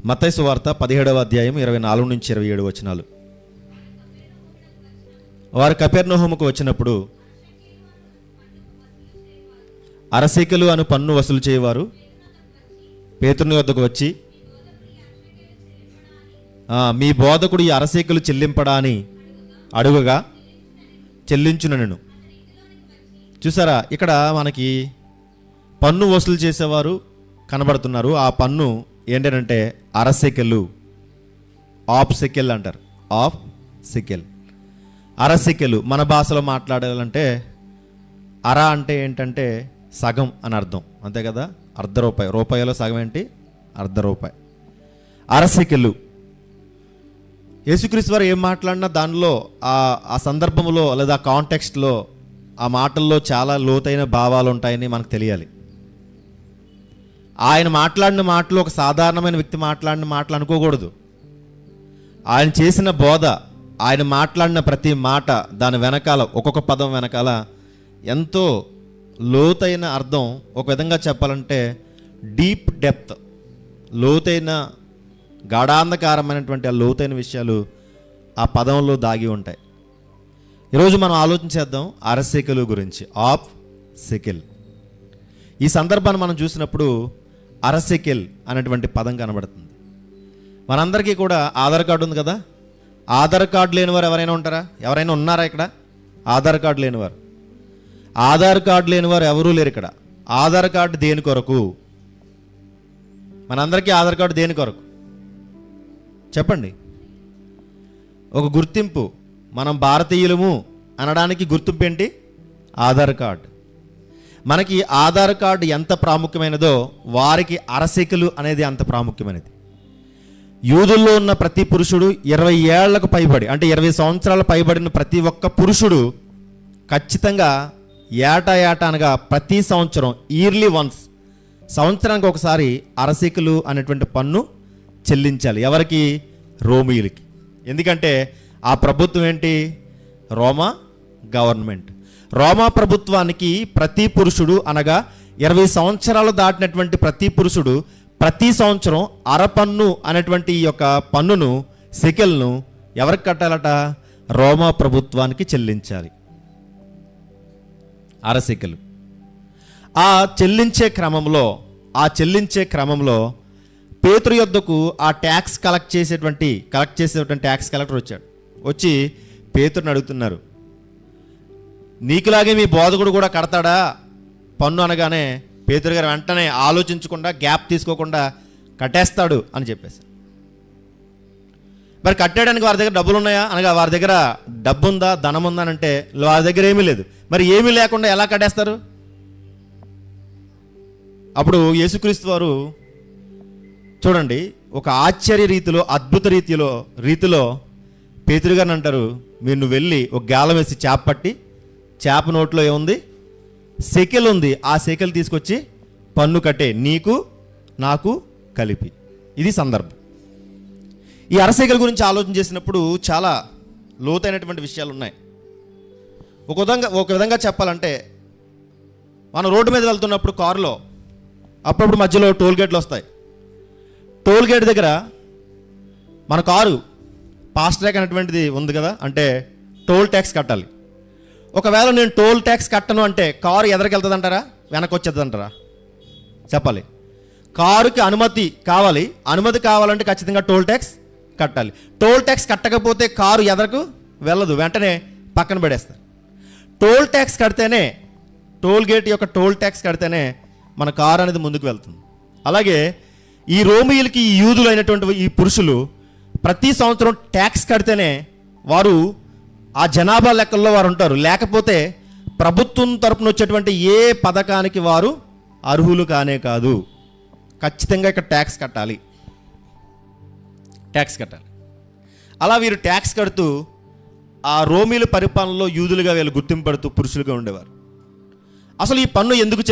మత్తయి సువార్త 17వ అధ్యాయం 24 నుంచి 27 వచనాలు. వారు కపెర్నహూముకు వచ్చినప్పుడు అరసెకెలు అను పన్ను వసూలు చేయవారు పేతురుని వద్దకు వచ్చి, మీ బోధకుడు ఈ అరసెకెలు చెల్లింపడా అని అడుగగా చెల్లించునను. చూసారా, ఇక్కడ మనకి పన్ను వసూలు చేసేవారు కనబడుతున్నారు. ఆ పన్ను ఏంటంటే అరసెకెలు, ఆఫ్ సెకెల్ అంటారు. ఆఫ్ సెకెల్, అరసెకెలు. మన భాషలో మాట్లాడాలంటే అర అంటే ఏంటంటే సగం అని అర్థం, అంతే కదా. అర్ధ రూపాయి, రూపాయలో సగం ఏంటి? అర్ధ రూపాయి. అరసెకెలు. యేసుక్రీస్తు వారు ఏం మాట్లాడినా దానిలో ఆ సందర్భంలో లేదా కాంటెక్స్ట్లో ఆ మాటల్లో చాలా లోతైన భావాలు ఉంటాయని మనకు తెలియాలి. ఆయన మాట్లాడిన మాటలు ఒక సాధారణమైన వ్యక్తి మాట్లాడిన మాటలు అనుకోకూడదు. ఆయన చేసిన బోధ, ఆయన మాట్లాడిన ప్రతి మాట, దాని వెనకాల ఒక్కొక్క పదం వెనకాల ఎంతో లోతైన అర్థం. ఒక విధంగా చెప్పాలంటే డీప్ డెప్త్, లోతైన గాఢాంధకారమైనటువంటి ఆ లోతైన విషయాలు ఆ పదంలో దాగి ఉంటాయి. ఈరోజు మనం ఆలోచించేద్దాం అరసెకెలు గురించి, ఆఫ్ సెకెల్. ఈ సందర్భాన్ని మనం చూసినప్పుడు అరసెకెల్ అనేటువంటి పదం కనబడుతుంది. మనందరికీ కూడా ఆధార్ కార్డు ఉంది కదా. ఆధార్ కార్డు లేనివారు ఎవరైనా ఉంటారా? ఎవరైనా ఉన్నారా ఇక్కడ ఆధార్ కార్డు లేనివారు? ఆధార్ కార్డు లేనివారు ఎవరూ లేరు ఇక్కడ. ఆధార్ కార్డు దేని కొరకు? మనందరికీ ఆధార్ కార్డు దేని కొరకు చెప్పండి? ఒక గుర్తింపు. మనం భారతీయులము అనడానికి గుర్తింపు ఏంటి? ఆధార్ కార్డు. మనకి ఆధార్ కార్డు ఎంత ప్రాముఖ్యమైనదో వారికి అరసెకెలు అనేది అంత ప్రాముఖ్యమైనది. యూదుల్లో ఉన్న ప్రతి పురుషుడు 20 ఏళ్లకు పైబడి, అంటే 20 సంవత్సరాలు పైబడిన ప్రతి ఒక్క పురుషుడు ఖచ్చితంగా ఏటా అనగా ప్రతి సంవత్సరం, ఇయర్లీ వన్స్, సంవత్సరానికి ఒకసారి అరసెకెలు అనేటువంటి పన్ను చెల్లించాలి. ఎవరికి? రోమీయులకి. ఎందుకంటే ఆ ప్రభుత్వం ఏంటి? రోమా గవర్నమెంట్. రోమా ప్రభుత్వానికి ప్రతి పురుషుడు అనగా 20 సంవత్సరాలు దాటినటువంటి ప్రతి పురుషుడు ప్రతి సంవత్సరం అరపన్ను అనేటువంటి ఈ యొక్క పన్నును, సెకెల్ను ఎవరికి కట్టాలట? రోమా ప్రభుత్వానికి చెల్లించాలి. అరసెకెలు. ఆ చెల్లించే క్రమంలో పేతురు యొద్దకు ఆ ట్యాక్స్ కలెక్ట్ చేసేటువంటి ట్యాక్స్ కలెక్టర్ వచ్చాడు. వచ్చి పేతురుని అడుగుతున్నారు, నీకులాగే మీ బోధకుడు కూడా కడతాడా పన్ను అనగానే పేతురు గారు వెంటనే ఆలోచించకుండా, గ్యాప్ తీసుకోకుండా కట్టేస్తాడు అని చెప్పేసి. మరి కట్టేయడానికి వారి దగ్గర డబ్బులు ఉన్నాయా అనగా వారి దగ్గర డబ్బు ఉందా, ధనం ఉందా అంటే వారి దగ్గర ఏమీ లేదు. మరి ఏమీ లేకుండా ఎలా కట్టేస్తారు? అప్పుడు యేసుక్రీస్తు వారు చూడండి, ఒక ఆశ్చర్య రీతిలో, అద్భుత రీతిలో పేతురు గారిని అంటారు, మీరు నువ్వు వెళ్ళి ఒక గాలం వేసి చేప పట్టి, చేప నోట్లో ఏముంది? సెకెల్ ఉంది. ఆ సెకెల్ తీసుకొచ్చి పన్ను కట్టే, నీకు నాకు కలిపి. ఇది సందర్భం. ఈ అరసెకెల్ గురించి ఆలోచన చేసినప్పుడు చాలా లోతైనటువంటి విషయాలు ఉన్నాయి. ఒక విధంగా చెప్పాలంటే, మనం రోడ్డు మీద వెళ్తున్నప్పుడు కారులో అప్పుడప్పుడు మధ్యలో టోల్ గేట్లు వస్తాయి. టోల్ గేట్ దగ్గర మన కారు ఫాస్ట్ ట్రాక్ అనేటువంటిది ఉంది కదా, అంటే టోల్ ట్యాక్స్ కట్టాలి. ఒకవేళ నేను టోల్ ట్యాక్స్ కట్టను అంటే కారు ఎదరికి వెళ్తుంది అంటారా, వెనక్కి వచ్చేది అంటారా? చెప్పాలి. కారుకి అనుమతి కావాలి. అనుమతి కావాలంటే ఖచ్చితంగా టోల్ ట్యాక్స్ కట్టాలి. టోల్ ట్యాక్స్ కట్టకపోతే కారు ఎదరకు వెళ్ళదు, వెంటనే పక్కన పడేస్తారు. టోల్ ట్యాక్స్ కడితేనే, టోల్ గేట్ యొక్క టోల్ ట్యాక్స్ కడితేనే మన కారు అనేది ముందుకు వెళ్తుంది. అలాగే ఈ రోమీయులకి, ఈ యూదులు అయినటువంటి ఈ పురుషులు ప్రతి సంవత్సరం ట్యాక్స్ కడితేనే వారు ఆ జనాభా లెక్కల్లో వారు ఉంటారు. లేకపోతే ప్రభుత్వం తరపున వచ్చేటువంటి ఏ పథకానికి వారు అర్హులు కానే కాదు. ఖచ్చితంగా ఇక్కడ ట్యాక్స్ కట్టాలి. అలా వీరు ట్యాక్స్ కడుతూ ఆ రోమీల పరిపాలనలో యూదులుగా వీళ్ళు గుర్తింపడుతూ పురుషులుగా ఉండేవారు. అసలు ఈ పన్ను ఎందుకు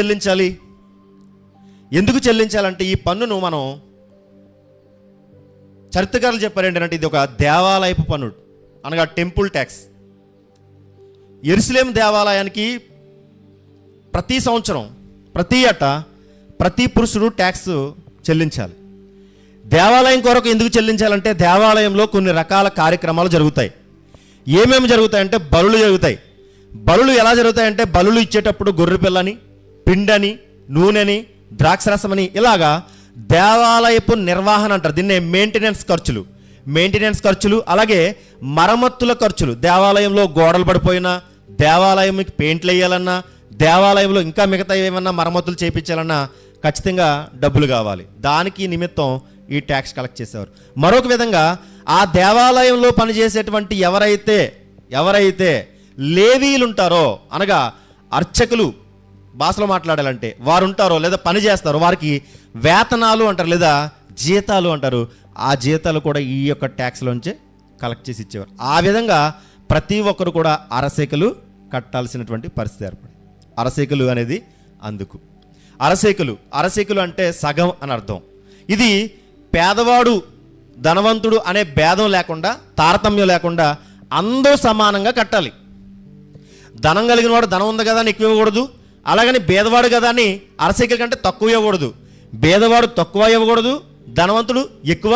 చెల్లించాలంటే ఈ పన్నును మనం చరిత్రకారులు చెప్పారు ఏంటంటే ఇది ఒక దేవాలయపు పన్ను అనగా టెంపుల్ ట్యాక్స్. యెరూషలేము దేవాలయానికి ప్రతి సంవత్సరం, ప్రతి ఏటా ప్రతి పురుషుడు ట్యాక్స్ చెల్లించాలి. దేవాలయం కొరకు ఎందుకు చెల్లించాలంటే దేవాలయంలో కొన్ని రకాల కార్యక్రమాలు జరుగుతాయి. ఏమేమి జరుగుతాయంటే బలులు జరుగుతాయి. బలులు ఎలా జరుగుతాయంటే బలులు ఇచ్చేటప్పుడు గొర్రె పిల్లని, పిండని, నూనెని, ద్రాక్షరసమని ఇలాగా దేవాలయపు నిర్వహణ అంటారు. దీన్నే మెయింటెనెన్స్ ఖర్చులు, అలాగే మరమ్మతుల ఖర్చులు. దేవాలయంలో గోడలు పడిపోయినా, దేవాలయంకి పెయింట్లు వేయాలన్నా, దేవాలయంలో ఇంకా మిగతా ఏమన్నా మరమ్మతులు చేయించాలన్నా ఖచ్చితంగా డబ్బులు కావాలి. దానికి నిమిత్తం ఈ ట్యాక్స్ కలెక్ట్ చేసేవారు. మరొక విధంగా ఆ దేవాలయంలో పనిచేసేటువంటి ఎవరైతే లేవీలు ఉంటారో, అనగా అర్చకులు భాషలో మాట్లాడాలంటే వారు ఉంటారో లేదా పని చేస్తారో, వారికి వేతనాలు అంటారు లేదా జీతాలు అంటారు. ఆ జీతాలు కూడా ఈ యొక్క ట్యాక్స్లోంచే కలెక్ట్ చేసి ఇచ్చేవారు. ఆ విధంగా ప్రతి ఒక్కరు కూడా అరసేకలు కట్టాల్సినటువంటి పరిస్థితి ఏర్పడింది. అరసేకలు అనేది అందుకు అరసేకలు అంటే సగం అని అర్థం. ఇది పేదవాడు ధనవంతుడు అనే భేదం లేకుండా, తారతమ్యం లేకుండా అందరూ సమానంగా కట్టాలి. ధనం కలిగిన వాడు ధనం ఉంది కదా అని ఎక్కువ ఇవ్వకూడదు, అలాగని భేదవాడు కదా అని అరసేకల కంటే తక్కువ ఇవ్వకూడదు. భేదవాడు తక్కువ ఇవ్వకూడదు, ధనవంతుడు ఎక్కువ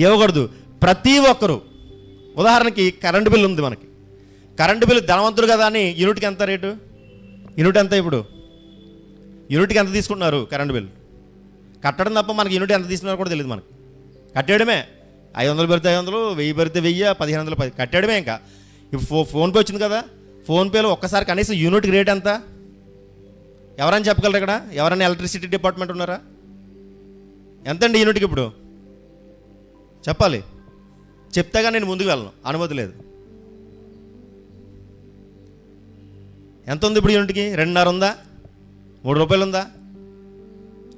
ఇవ్వకూడదు. ప్రతి ఒక్కరు, ఉదాహరణకి కరెంటు బిల్లు ఉంది మనకి. కరెంటు బిల్లు ధనవంతుడు కదా అని యూనిట్కి ఎంత రేటు? యూనిట్ ఎంత? ఇప్పుడు యూనిట్కి ఎంత తీసుకుంటున్నారు కరెంటు బిల్లు? కట్టడం తప్ప మనకి యూనిట్ ఎంత తీసుకున్నారో కూడా తెలియదు. మనకి కట్టేయడమే. 500 పెడితే 500, 1000 పెడితే 1000, 1500 10 కట్టేయడమే. ఇంకా ఇప్పుడు ఫోన్పే వచ్చింది కదా, ఫోన్పేలో ఒక్కసారి కనీసం యూనిట్కి రేట్ ఎంత ఎవరైనా చెప్పగలరు? ఇక్కడ ఎవరైనా ఎలక్ట్రిసిటీ డిపార్ట్మెంట్ ఉన్నారా? ఎంతండి యూనిట్కి ఇప్పుడు చెప్పాలి. చెప్తాగా నేను ముందుకు వెళ్ళను, అనుమతి లేదు. ఎంత ఉంది ఇప్పుడు యూనిట్కి? 2.5 ఉందా? 3 రూపాయలు ఉందా?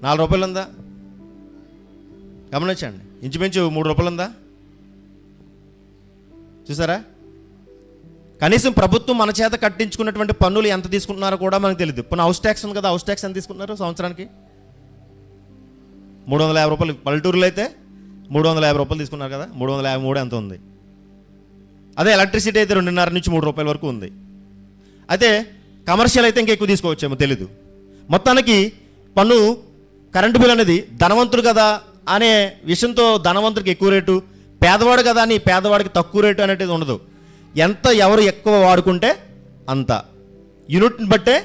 4 రూపాయలు ఉందా? గమనించండి, ఇంచుమించు 3 రూపాయలు ఉందా? చూసారా? కనీసం ప్రభుత్వం మన చేత కట్టించుకున్నటువంటి పన్నులు ఎంత తీసుకుంటున్నారో కూడా మనకు తెలియదు. ఇప్పుడు హౌస్ ట్యాక్స్ ఉంది కదా, హౌస్ ట్యాక్స్ ఎంత తీసుకుంటున్నారు సంవత్సరానికి? 350 రూపాయలు. పల్లెటూరులో అయితే 350 రూపాయలు తీసుకున్నారు కదా, 353 ఎంత ఉంది. అదే ఎలక్ట్రిసిటీ అయితే 2.5 నుంచి 3 రూపాయల వరకు ఉంది. అయితే కమర్షియల్ అయితే ఇంకా ఎక్కువ తీసుకోవచ్చేమో తెలీదు. మొత్తానికి పన్ను కరెంటు బిల్ అనేది ధనవంతుడు కదా అనే విషయంతో ధనవంతుడికి ఎక్కువ రేటు, పేదవాడు కదా అని పేదవాడికి తక్కువ రేటు అనేది ఉండదు. ఎంత ఎవరు ఎక్కువ వాడుకుంటే అంత యూనిట్ని బట్టే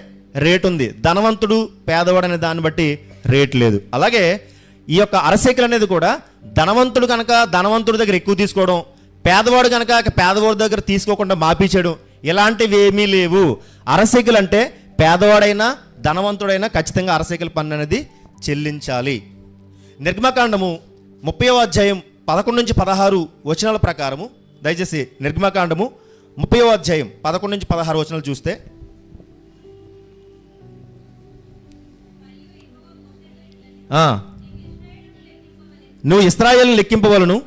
రేటు ఉంది. ధనవంతుడు పేదవాడు అనే దాన్ని బట్టి రేటు లేదు. అలాగే ఈ యొక్క అరసేకలు అనేది కూడా ధనవంతుడు కనుక ధనవంతుడి దగ్గర ఎక్కువ తీసుకోవడం, పేదవాడు కనుక పేదవాడి దగ్గర తీసుకోకుండా మాపించడం, ఇలాంటివి ఏమీ లేవు. అరసేకలు అంటే పేదవాడైనా ధనవంతుడైనా ఖచ్చితంగా అరసేకల పన్ను అనేది చెల్లించాలి. నిర్గమకాండము 30వ అధ్యాయం 11 నుంచి 16 వచనాల ప్రకారము, దయచేసి నిర్గమకాండము 30వ అధ్యాయం 11 నుంచి 16 వచనాలు చూస్తే, నువ్వు ఇశ్రాయేలును లెక్కింపవలను,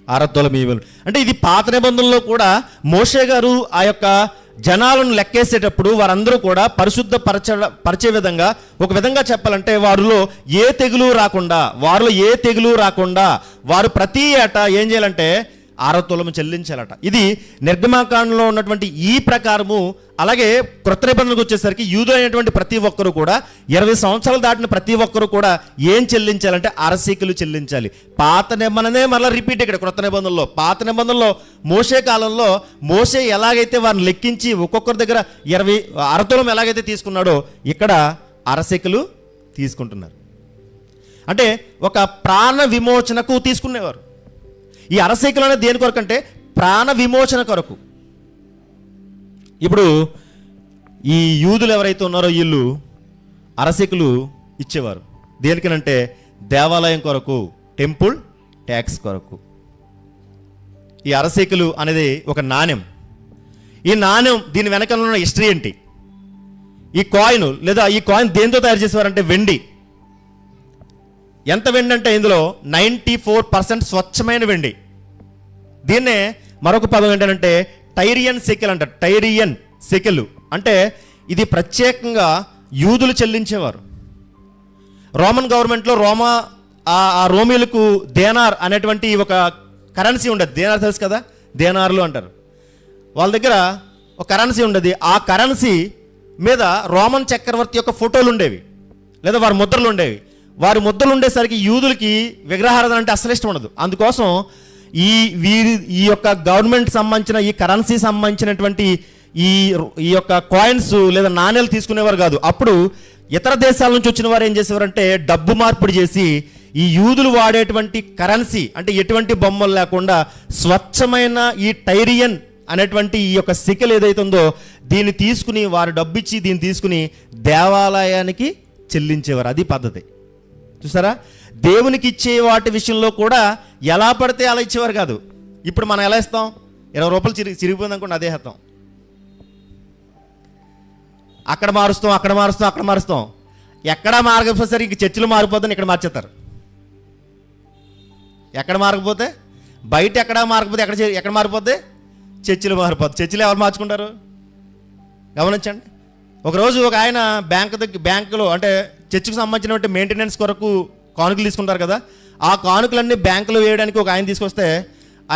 అరతులం ఇవ్వను. అంటే ఇది పాత నిబంధనలో కూడా మోషే గారు ఆ యొక్క జనాలను లెక్కేసేటప్పుడు వారందరూ కూడా పరిచే విధంగా, ఒక విధంగా చెప్పాలంటే వారిలో ఏ తెగులు రాకుండా వారు ప్రతి ఏటా ఏం చేయాలంటే 6 తులం చెల్లించాలట. ఇది నిర్గమకాండంలో ఉన్నటువంటి ఈ ప్రకారము. అలాగే క్రొత్త నిబంధనకు వచ్చేసరికి యూదులైనటువంటి ప్రతి ఒక్కరు కూడా 20 సంవత్సరాలు దాటిన ప్రతి ఒక్కరు కూడా ఏం చెల్లించాలంటే అరసేకలు చెల్లించాలి. పాత నిబంధనే మళ్ళీ రిపీట్ ఇక్కడ క్రొత్త నిబంధనలో. పాత నిబంధనలో మోషే కాలంలో మోషే ఎలాగైతే వారిని లెక్కించి ఒక్కొక్కరి దగ్గర 20 అరతులం ఎలాగైతే తీసుకున్నాడో ఇక్కడ అరసేకలు తీసుకుంటున్నారు. అంటే ఒక ప్రాణ విమోచనకు తీసుకునేవారు. ఈ అరసేకలు అనేది దేని కొరకు అంటే ప్రాణ విమోచన కొరకు. ఇప్పుడు ఈ యూదులు ఎవరైతే ఉన్నారో వీళ్ళు అరసేకలు ఇచ్చేవారు. దేనికనంటే దేవాలయం కొరకు, టెంపుల్ ట్యాక్స్ కొరకు. ఈ అరసేకలు అనేది ఒక నాణ్యం. ఈ నాణ్యం దీని వెనకాల ఉన్న హిస్టరీ ఏంటి? ఈ కాయిన్ లేదా ఈ కాయిన్ దేంతో తయారు చేసేవారంటే వెండి. ఎంత వెండి అంటే ఇందులో 94% స్వచ్ఛమైన వెండి. దీన్నే మరొక పదం ఏంటంటే టైరియన్ సెకెల్ అంటారు. టైరియన్ సెకెల్ అంటే ఇది ప్రత్యేకంగా యూదులు చెల్లించేవారు. రోమన్ గవర్నమెంట్లో రోమా ఆ రోమీలకు దేనార్ అనేటువంటి ఒక కరెన్సీ ఉండదు. దేనార్ తెలుసు కదా, దేనార్లు అంటారు. వాళ్ళ దగ్గర ఒక కరెన్సీ ఉండేది. ఆ కరెన్సీ మీద రోమన్ చక్రవర్తి యొక్క ఫోటోలు ఉండేవి, లేదా వారి ముద్రలు ఉండేవి. వారి ముద్రలు ఉండేసరికి యూదులకి విగ్రహారాధన అంటే అసలు ఇష్టం ఉండదు. అందుకోసం ఈ యొక్క గవర్నమెంట్ సంబంధించిన ఈ కరెన్సీ సంబంధించినటువంటి ఈ యొక్క కాయిన్స్ లేదా నాణ్యాలు తీసుకునేవారు కాదు. అప్పుడు ఇతర దేశాల నుంచి వచ్చిన వారు ఏం చేసేవారంటే డబ్బు మార్పిడి చేసి ఈ యూదులు వాడేటువంటి కరెన్సీ అంటే ఎటువంటి బొమ్మలు లేకుండా స్వచ్ఛమైన ఈ టైరియన్ అనేటువంటి ఈ యొక్క సికెల్ ఏదైతే ఉందో దీన్ని తీసుకుని వారు డబ్బు ఇచ్చి దీన్ని తీసుకుని దేవాలయానికి చెల్లించేవారు. అది పద్ధతి. చూసారా, దేవునికి ఇచ్చే వాటి విషయంలో కూడా ఎలా పడితే అలా ఇచ్చేవారు కాదు. ఇప్పుడు మనం ఎలా ఇస్తాం? 20 రూపాయలు చిరిగిపోయింది అనుకోండి, అదే ఇస్తాం. అక్కడ మారుస్తాం, అక్కడ మారుస్తాం, అక్కడ మారుస్తాం. ఎక్కడా మారకపోతే ఇంక చర్చిలు మారిపోతాను, ఇక్కడ మార్చేస్తారు. ఎక్కడ మారకపోతే బయట, ఎక్కడ మారకపోతే ఎక్కడ మారిపోద్ది? చర్చిలు మారిపోద్ది. చర్చిలు ఎవరు మార్చుకుంటారు? గమనించండి. ఒకరోజు ఒక ఆయన బ్యాంకులో అంటే చర్చికి సంబంధించినటువంటి మెయింటెనెన్స్ కొరకు కానుకలు తీసుకుంటారు కదా, ఆ కానుకలన్నీ బ్యాంకులో వేయడానికి ఒక ఆయన తీసుకొస్తే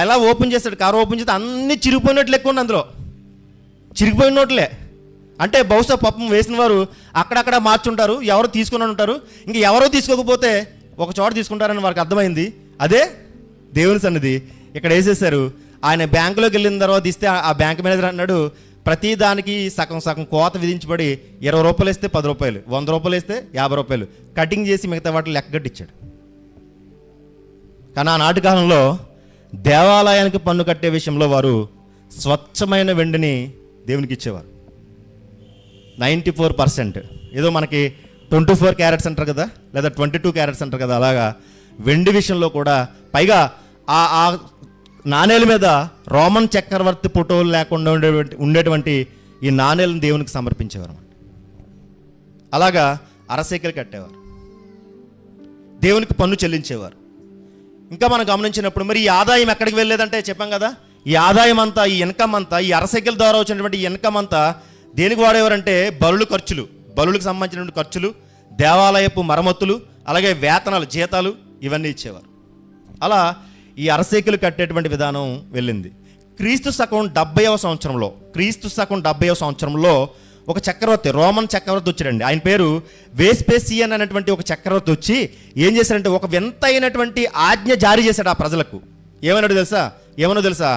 అలా ఓపెన్ చేస్తాడు. కవర్ ఓపెన్ చేస్తే అన్నీ చిరిగిపోయినట్లు ఎక్కువ ఉంది. అందులో చిరిగిపోయిన నోట్లే. అంటే బహుశా పాపం వేసిన వారు అక్కడక్కడ మార్చుంటారు, ఎవరు తీసుకుని ఉంటారు. ఇంక ఎవరో తీసుకోకపోతే ఒక చోట తీసుకుంటారని వారికి అర్థమైంది. అదే దేవుని సన్నిధి. ఇక్కడ వేసేసారు. ఆయన బ్యాంకులోకి వెళ్ళిన తర్వాత ఇస్తే ఆ బ్యాంక్ మేనేజర్ అన్నాడు, ప్రతి దానికి సగం సగం కోత విధించబడి 20 రూపాయలు వేస్తే 10 రూపాయలు, 100 రూపాయలు వేస్తే 50 రూపాయలు కటింగ్ చేసి మిగతా వాటిని లెక్కగట్టించాడు. కానీ ఆనాటి కాలంలో దేవాలయానికి పన్ను కట్టే విషయంలో వారు స్వచ్ఛమైన వెండిని దేవునికి ఇచ్చేవారు. 94%. ఏదో మనకి 24 క్యారెట్స్ అంటారు కదా, లేదా 22 క్యారెట్స్ అంటారు కదా, అలాగా వెండి విషయంలో కూడా. పైగా ఆ నాణేల మీద రోమన్ చక్రవర్తి ఫోటోలు లేకుండా ఉండేటువంటి ఈ నాణేలను దేవునికి సమర్పించేవారు. అలాగా అరసేకలు కట్టేవారు, దేవునికి పన్ను చెల్లించేవారు. ఇంకా మనం గమనించినప్పుడు మరి ఈ ఆదాయం ఎక్కడికి వెళ్ళేదంటే చెప్పాం కదా, ఈ ఆదాయం అంతా, ఈ ఇన్కమ్ అంతా, ఈ అరసేకల ద్వారా వచ్చినటువంటి ఇన్కమ్ అంతా దేనికి వాడేవారంటే బలులకు సంబంధించినటువంటి ఖర్చులు, దేవాలయపు మరమ్మతులు, అలాగే వేతనాలు, జీతాలు ఇవన్నీ ఇచ్చేవారు. అలా ఈ అరసేకలు కట్టేటువంటి విధానం వెళ్ళింది. క్రీస్తు శకం 70వ సంవత్సరంలో ఒక చక్రవర్తి, రోమన్ చక్రవర్తి వచ్చాడండి. ఆయన పేరు వేస్పేసియన్ అనేటువంటి ఒక చక్రవర్తి వచ్చి ఏం చేశాడంటే ఒక వింత అయినటువంటి ఆజ్ఞ జారీ చేశాడు ఆ ప్రజలకు. ఏమన్నాడు తెలుసా?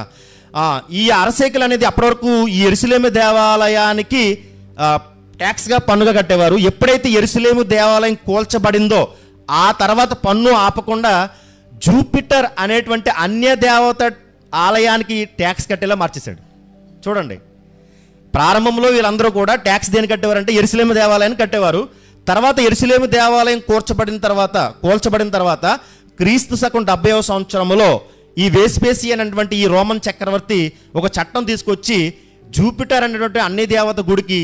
ఈ అరసేకలు అనేది అప్పటి వరకు ఈ యెరూషలేము దేవాలయానికి ట్యాక్స్గా పన్నుగా కట్టేవారు. ఎప్పుడైతే యెరూషలేము దేవాలయం కూల్చబడిందో ఆ తర్వాత పన్ను ఆపకుండా జూపిటర్ అనేటువంటి అన్య దేవత ఆలయానికి ట్యాక్స్ కట్టేలా మార్చేశాడు. చూడండి, ప్రారంభంలో వీళ్ళందరూ కూడా ట్యాక్స్ దేని కట్టేవారంటే యెరూషలేము దేవాలయాన్ని కట్టేవారు. తర్వాత యెరూషలేము దేవాలయం కూల్చబడిన తర్వాత క్రీస్తు శకం 70వ సంవత్సరంలో ఈ వేస్పేసియన్ అనేటువంటి ఈ రోమన్ చక్రవర్తి ఒక చట్టం తీసుకొచ్చి జూపిటర్ అనేటువంటి అన్ని దేవత గుడికి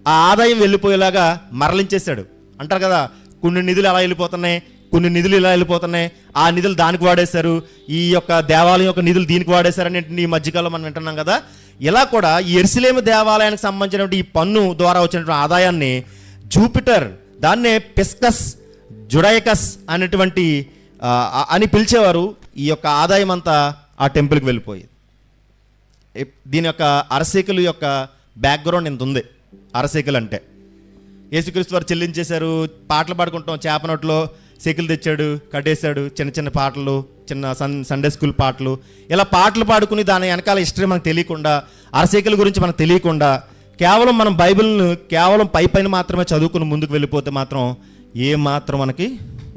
ఆ ఆదాయం వెళ్ళిపోయేలాగా మరలించేశాడు. అంటారు కదా, కొన్ని నిధులు అలా వెళ్ళిపోతున్నాయి, కొన్ని నిధులు ఇలా వెళ్ళిపోతున్నాయి, ఆ నిధులు దానికి వాడేశారు, ఈ యొక్క దేవాలయం యొక్క నిధులు దీనికి వాడేశారు అనేటువంటి ఈ మధ్యకాలంలో మనం వింటున్నాం కదా. ఇలా కూడా ఈ యెరూషలేము దేవాలయానికి సంబంధించినటువంటి ఈ పన్ను ద్వారా వచ్చినటువంటి ఆదాయాన్ని జూపిటర్, దాన్నే పిస్కస్ జుడైకస్ అనేటువంటి అని పిలిచేవారు. ఈ యొక్క ఆదాయం అంతా ఆ టెంపుల్కి వెళ్ళిపోయేది. దీని యొక్క అరసేకలు యొక్క బ్యాక్గ్రౌండ్ ఇంత ఉంది. అరసేకలు అంటే యేసుక్రీస్తు వారు చెల్లించేశారు. పాటలు పాడుకుంటాం, చేపనొట్లో సేకలు తెచ్చాడు, కట్టేశాడు, చిన్న చిన్న పాటలు, చిన్న సండే స్కూల్ పాటలు, ఇలా పాటలు పాడుకుని దాని వెనకాల హిస్టరీ మనకు తెలియకుండా, అరసేకల గురించి మనకు తెలియకుండా కేవలం మనం బైబిల్ను కేవలం పైన మాత్రమే చదువుకుని ముందుకు వెళ్ళిపోతే మాత్రం ఏ మాత్రం మనకి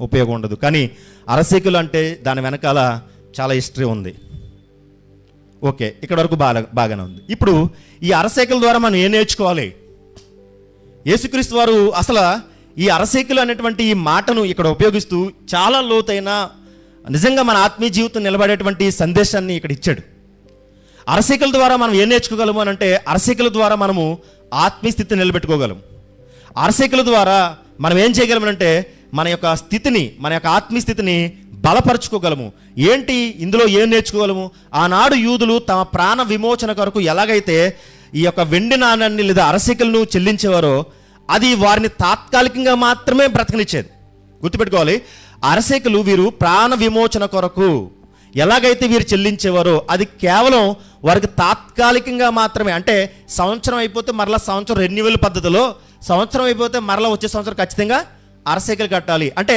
ఉపయోగం ఉండదు. కానీ అరసేకలు అంటే దాని వెనకాల చాలా హిస్టరీ ఉంది. ఓకే, ఇక్కడ వరకు బాగానే ఉంది. ఇప్పుడు ఈ అరసేకల ద్వారా మనం ఏం నేర్చుకోవాలి? యేసుక్రీస్తు వారు అసలు ఈ అరసేకలు అనేటువంటి ఈ మాటను ఇక్కడ ఉపయోగిస్తూ చాలా లోతైన, నిజంగా మన ఆత్మీయ జీవితం నిలబడేటువంటి సందేశాన్ని ఇక్కడ ఇచ్చాడు. అరసేకల ద్వారా మనం ఏం నేర్చుకోగలము అని అంటే, అరసేకల ద్వారా మనము ఆత్మీయ స్థితిని నిలబెట్టుకోగలం. అరసేకల ద్వారా మనం ఏం చేయగలమంటే మన యొక్క స్థితిని, మన యొక్క ఆత్మీయ స్థితిని బలపరుచుకోగలము. ఏంటి ఇందులో ఏం నేర్చుకోగలము? ఆనాడు యూదులు తమ ప్రాణ విమోచన కొరకు ఎలాగైతే ఈ యొక్క వెండి నాణాన్ని లేదా అరసేకలను చెల్లించేవారో అది వారిని తాత్కాలికంగా మాత్రమే బ్రతకనిచ్చేది. గుర్తుపెట్టుకోవాలి, అరసేకులు వీరు ప్రాణ విమోచన కొరకు ఎలాగైతే వీరు చెల్లించేవారో అది కేవలం వారికి తాత్కాలికంగా మాత్రమే. అంటే సంవత్సరం అయిపోతే మరలా సంవత్సరం రెన్యువల్ పద్ధతిలో, సంవత్సరం అయిపోతే మరలా వచ్చే సంవత్సరం ఖచ్చితంగా అరసేకులు కట్టాలి. అంటే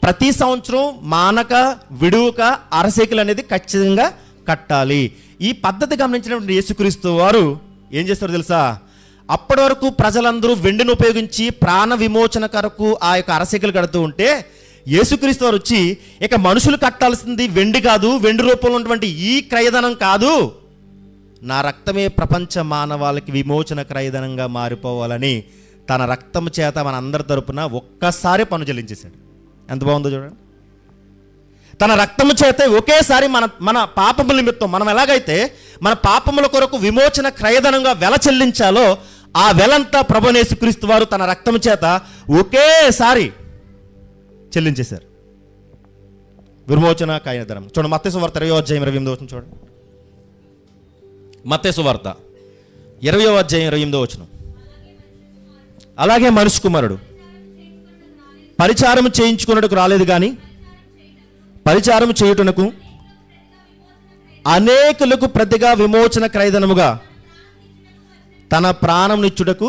ప్రతి సంవత్సరం మానక విడువక అరసేకులు అనేది ఖచ్చితంగా కట్టాలి. ఈ పద్ధతి గమనించినటువంటి యేసుక్రీస్తు వారు ఏం చేస్తారో తెలుసా? అప్పటి వరకు ప్రజలందరూ వెండిని ఉపయోగించి ప్రాణ విమోచన కొరకు ఆ యొక్క అరసేకులు కడుతూ ఉంటే, యేసుక్రీస్తు వారు వచ్చి ఇక మనుషులు కట్టాల్సింది వెండి కాదు, వెండి రూపంలో ఉన్నటువంటి ఈ క్రయధనం కాదు, నా రక్తమే ప్రపంచ మానవాళికి విమోచన క్రయధనంగా మారిపోవాలని తన రక్తం చేత మన అందరి తరపున ఒక్కసారి పన్ను చెల్లించేశాడు. ఎంత బాగుందో చూడండి. తన రక్తము చేత ఒకేసారి మన పాపముల నిమిత్తం మనం ఎలాగైతే మన పాపముల కొరకు విమోచన క్రయధనంగా వెల చెల్లించాలో ఆ వెలంతా ప్రభువైన యేసుక్రీస్తు వారు తన రక్తము చేత ఒకేసారి చెల్లించేశారు. విమోచన క్రయధనం చూడండి. మత్తయి సువార్త 20వ అధ్యాయం 28వ వచనం చూడండి. మత్తయి సువార్త 20వ అధ్యాయం 28వ వచనం. అలాగే మనుష్య కుమారుడు పరిచారము చేయించుకున్నట్టుకు రాలేదు కానీ పరిచారము చేయుటకు అనేకులకు ప్రతిగా విమోచన క్రయధనముగా తన ప్రాణం నిచ్చుటకు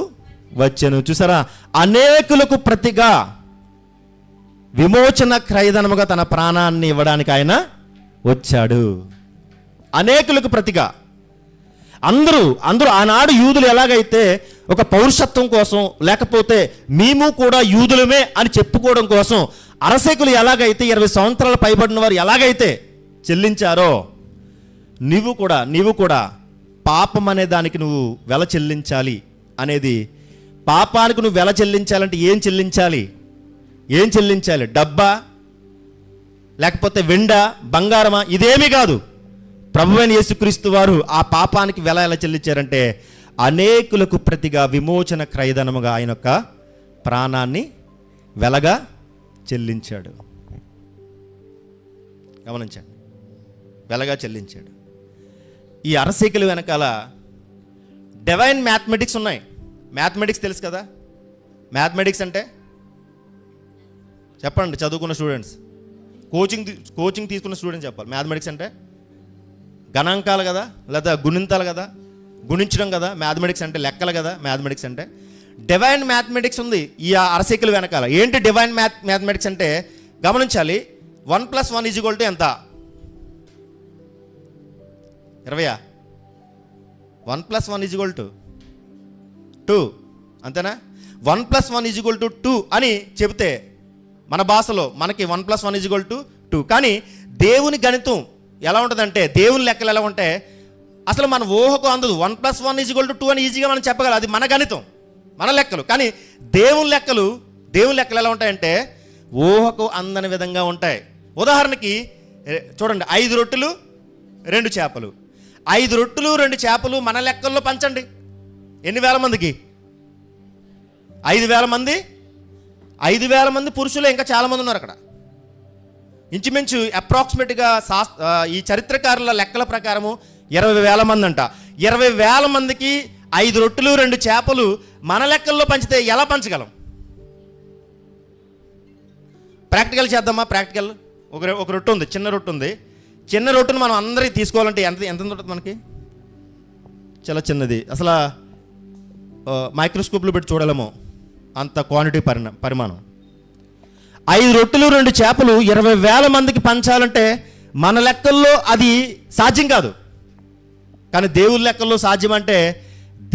వచ్చెను. చూసారా? అనేకులకు ప్రతిగా విమోచన క్రయధనముగా తన ప్రాణాన్ని ఇవ్వడానికి ఆయన వచ్చాడు. అనేకులకు ప్రతిగా. అందరూ ఆనాడు యూదులు ఎలాగైతే ఒక పౌరుషత్వం కోసం, లేకపోతే మేము కూడా యూదులమే అని చెప్పుకోవడం కోసం అరసేకులు ఎలాగైతే 20 సంవత్సరాలు పైబడిన వారు ఎలాగైతే చెల్లించారో, నీవు కూడా పాపం అనే దానికి నువ్వు వెల చెల్లించాలి అనేది. పాపానికి నువ్వు వెల చెల్లించాలంటే ఏం చెల్లించాలి? డబ్బా, లేకపోతే వెండ, బంగారమా? ఇదేమీ కాదు. ప్రభువైన యేసుక్రీస్తు వారు ఆ పాపానికి వెల ఎలా చెల్లించారంటే అనేకులకు ప్రతిగా విమోచన క్రయధనముగా ఆయన యొక్క ప్రాణాన్ని వెలగా చెల్లించాడు. గమనించండి, వెలగా చెల్లించాడు. ఈ అరసేకుల వెనకాల డివైన్ మ్యాథమెటిక్స్ ఉన్నాయి. మ్యాథమెటిక్స్ తెలుసు కదా? మ్యాథమెటిక్స్ అంటే చెప్పండి, చదువుకున్న స్టూడెంట్స్, కోచింగ్ తీసుకున్న స్టూడెంట్స్ చెప్పాలి. మ్యాథమెటిక్స్ అంటే గణాంకాలు కదా, లేదా గుణింతాలు కదా, గుణించడం కదా. మ్యాథమెటిక్స్ అంటే లెక్కలు కదా. మ్యాథమెటిక్స్ అంటే డివైన్ మ్యాథమెటిక్స్ ఉంది ఈ అరసేకుల వెనకాల. ఏంటి డివైన్ మ్యాథమెటిక్స్ అంటే? గమనించాలి. 1 + 1 = ఎంత? 20. 1 + 1 = 2. అంతేనా? 1 + 1 = 2 అని చెబితే మన భాషలో మనకి 1 + 1 = 2. కానీ దేవుని గణితం ఎలా ఉంటుందంటే, దేవుని లెక్కలు ఎలా ఉంటాయి అసలు మన ఊహకు అందదు. 1 + 1 = 2 అని ఈజీగా మనం చెప్పగలం. అది మన గణితం, మన లెక్కలు. కానీ దేవుని లెక్కలు ఎలా ఉంటాయంటే ఊహకు అందని విధంగా ఉంటాయి. ఉదాహరణకి చూడండి, 5 రొట్టెలు 2 చేపలు. 5 రొట్టెలు 2 చేపలు మన లెక్కల్లో పంచండి. ఎన్ని వేల మందికి? 5,000 మంది. 5,000 మంది పురుషులు, ఇంకా చాలామంది ఉన్నారు అక్కడ. ఇంచుమించు అప్రాక్సిమేట్గా ఈ చరిత్రకారుల లెక్కల ప్రకారము 20,000 మంది అంట. 20,000 మందికి 5 రొట్టెలు 2 చేపలు మన లెక్కల్లో పంచితే ఎలా పంచగలం? ప్రాక్టికల్ చేద్దామా? ప్రాక్టికల్. ఒక రొట్టె ఉంది, చిన్న రొట్టె ఉంది. చిన్న రొట్టెను మనం అందరికీ తీసుకోవాలంటే ఎంత ఉంటుంది మనకి? చాలా చిన్నది. అసలు మైక్రోస్కోప్లో పెట్టి చూడలేమో అంత క్వాంటిటీ పరిమాణం. 5 రొట్టెలు 2 చేపలు 20,000 మందికి పంచాలంటే మన లెక్కల్లో అది సాధ్యం కాదు. కానీ దేవుని లెక్కల్లో సాధ్యం అంటే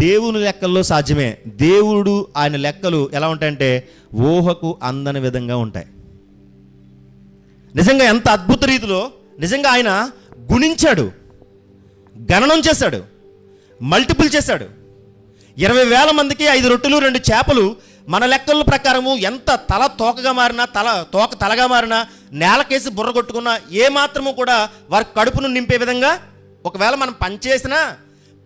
దేవుని లెక్కల్లో సాధ్యమే. దేవుడు ఆయన లెక్కలు ఎలా ఉంటాయంటే ఊహకు అందని విధంగా ఉంటాయి. నిజంగా ఎంత అద్భుత రీతిలో నిజంగా ఆయన గుణించాడు, గణనం చేశాడు, మల్టిపుల్ చేశాడు. 20,000 మందికి 5 రొట్టెలు 2 చేపలు మన లెక్కల ప్రకారము ఎంత తోకగా మారినా, తోక తలగా మారినా, నేలకేసి బుర్ర కొట్టుకున్నా ఏమాత్రము కూడా వారి కడుపును నింపే విధంగా ఒకవేళ మనం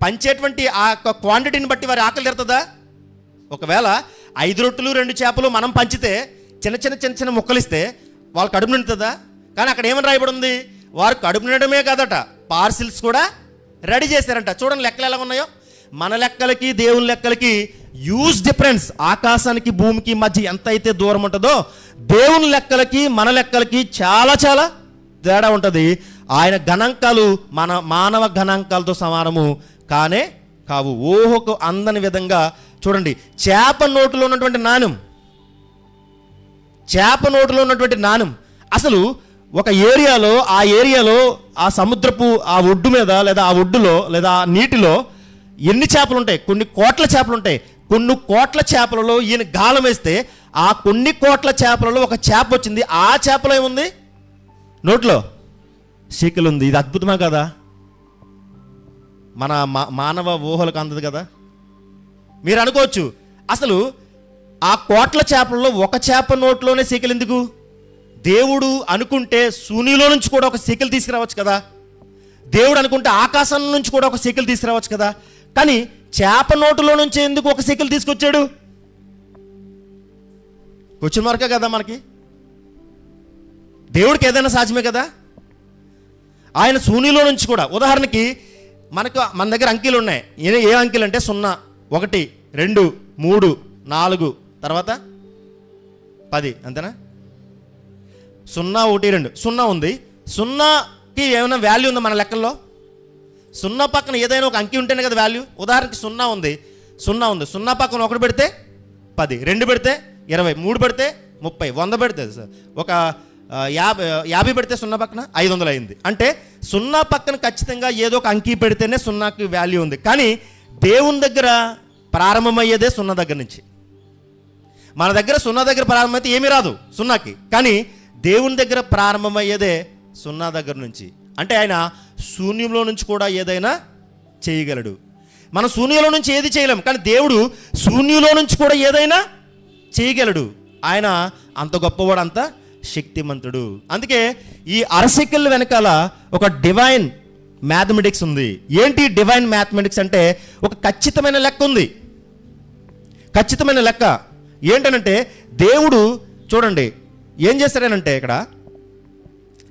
పంచేటువంటి ఆ క్వాంటిటీని బట్టి వారి ఆకలి తీరుతుందా? ఒకవేళ 5 రొట్టెలు 2 చేపలు మనం పంచితే చిన్న ముక్కలిస్తే వాళ్ళ కడుపు నిండుతుందా? కానీ అక్కడ ఏమని రాయబడి ఉంది? వారు కడుపు నిండడమే కాదట, పార్సిల్స్ కూడా రెడీ చేశారంట. చూడండి లెక్కలు ఎలా ఉన్నాయో. మన లెక్కలకి దేవుని లెక్కలకి హ్యూజ్ డిఫరెన్స్. ఆకాశానికి భూమికి మధ్య ఎంత అయితే దూరం ఉంటుందో దేవుని లెక్కలకి మన లెక్కలకి చాలా చాలా తేడా ఉంటుంది. ఆయన గణాంకాలు మన మానవ గణాంకాలతో సమానము కానే కావు. ఊహకు అందని విధంగా చూడండి, చేప నోటులో ఉన్నటువంటి నాణ్యం, చేప నోటులో ఉన్నటువంటి నాణ్యం. అసలు ఒక ఏరియాలో ఆ సముద్రపు ఆ ఒడ్డు మీద లేదా ఆ ఒడ్డులో లేదా ఆ నీటిలో ఎన్ని చేపలు ఉంటాయి? కొన్ని కోట్ల చేపలు ఉంటాయి. కొన్ని కోట్ల చేపలలో ఈయన గాలం వేస్తే ఆ కొన్ని కోట్ల చేపలలో ఒక చేప వచ్చింది. ఆ చేపలో ఏముంది? నోట్లో సీకలు ఉంది. ఇది అద్భుతమా కదా? మన మానవ ఊహలకు అందదు కదా. మీరు అనుకోవచ్చు, అసలు ఆ కోట్ల చేపలలో ఒక చేప నోట్లోనే సీకలు ఎందుకు? దేవుడు అనుకుంటే శూన్యంలో నుంచి కూడా ఒక సీకలు తీసుకురావచ్చు కదా. దేవుడు అనుకుంటే ఆకాశం నుంచి కూడా ఒక సీకలు తీసుకురావచ్చు కదా. కానీ చేప నోటులో నుంచి ఎందుకు ఒక సీకలు తీసుకొచ్చాడు? క్వశ్చన్ మార్కే కదా మనకి. దేవుడికి ఏదైనా సాధ్యమే కదా. ఆయన శూన్యంలో నుంచి కూడా, ఉదాహరణకి మన దగ్గర అంకెలు ఉన్నాయి. ఏ అంకెలు అంటే 0, 1, 2, 3, 4 తర్వాత 10, అంతేనా? 0, 1, 2 0 ఉంది. 0కి ఏమైనా వాల్యూ ఉందా మన లెక్కల్లో? 0 పక్కన ఏదైనా ఒక అంకె ఉంటేనే కదా వాల్యూ. ఉదాహరణకి 0 ఉంది. 0 పక్కన 1 పెడితే 10, 2 పెడితే 20, 3 పెడితే 30, 100 పెడితే ఒక 50 పెడితే 0 పక్కన 500 అయింది. అంటే 0 పక్కన ఖచ్చితంగా ఏదో ఒక అంకి పెడితేనే 0కి వాల్యూ ఉంది. కానీ దేవుని దగ్గర ప్రారంభమయ్యేదే 0 దగ్గర నుంచి. మన దగ్గర 0 దగ్గర ప్రారంభమైతే ఏమీ రాదు 0కి. కానీ దేవుని దగ్గర ప్రారంభమయ్యేదే 0 దగ్గర నుంచి. అంటే ఆయన శూన్యంలో నుంచి కూడా ఏదైనా చేయగలడు. మనం శూన్యంలో నుంచి ఏది చేయలేం, కానీ దేవుడు శూన్యంలో నుంచి కూడా ఏదైనా చేయగలడు. ఆయన అంత గొప్పవాడు, అంత శక్తిమంతుడు. అందుకే ఈ అరసికల్ వెనకాల ఒక డివైన్ మ్యాథమెటిక్స్ ఉంది. ఏంటి డివైన్ మ్యాథమెటిక్స్ అంటే? ఒక ఖచ్చితమైన లెక్క ఉంది. ఖచ్చితమైన లెక్క ఏంటనంటే, దేవుడు చూడండి ఏం చేస్తాడనంటే, ఇక్కడ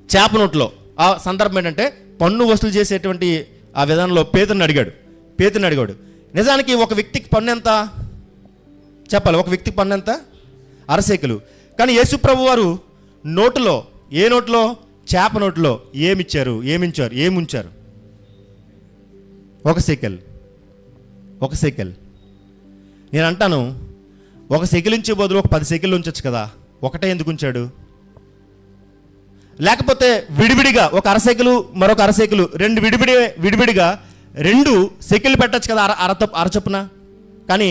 చేప నోట్లో ఆ సందర్భం ఏంటంటే, పన్ను వసూలు చేసేటువంటి ఆ విధానంలో పేతురుని అడిగాడు. నిజానికి ఒక వ్యక్తికి పన్ను ఎంత చెప్పాలి? ఒక వ్యక్తికి పన్ను ఎంత? అరసేకలు. కానీ యేసుప్రభు వారు నోటులో, ఏ నోట్లో? చేప నోట్లో ఏముంచారు? ఒక సెకల్. నేను అంటాను, ఒక సెకల్ ఉంచే బదులు ఒక 10 సెకలు ఉంచొచ్చు కదా. ఒకటే ఎందుకు ఉంచాడు? లేకపోతే విడివిడిగా ఒక అరసెకలు మరొక అరసెకలు విడివిడిగా 2 సెకలు పెట్టచ్చు కదా అరచొప్పున. కానీ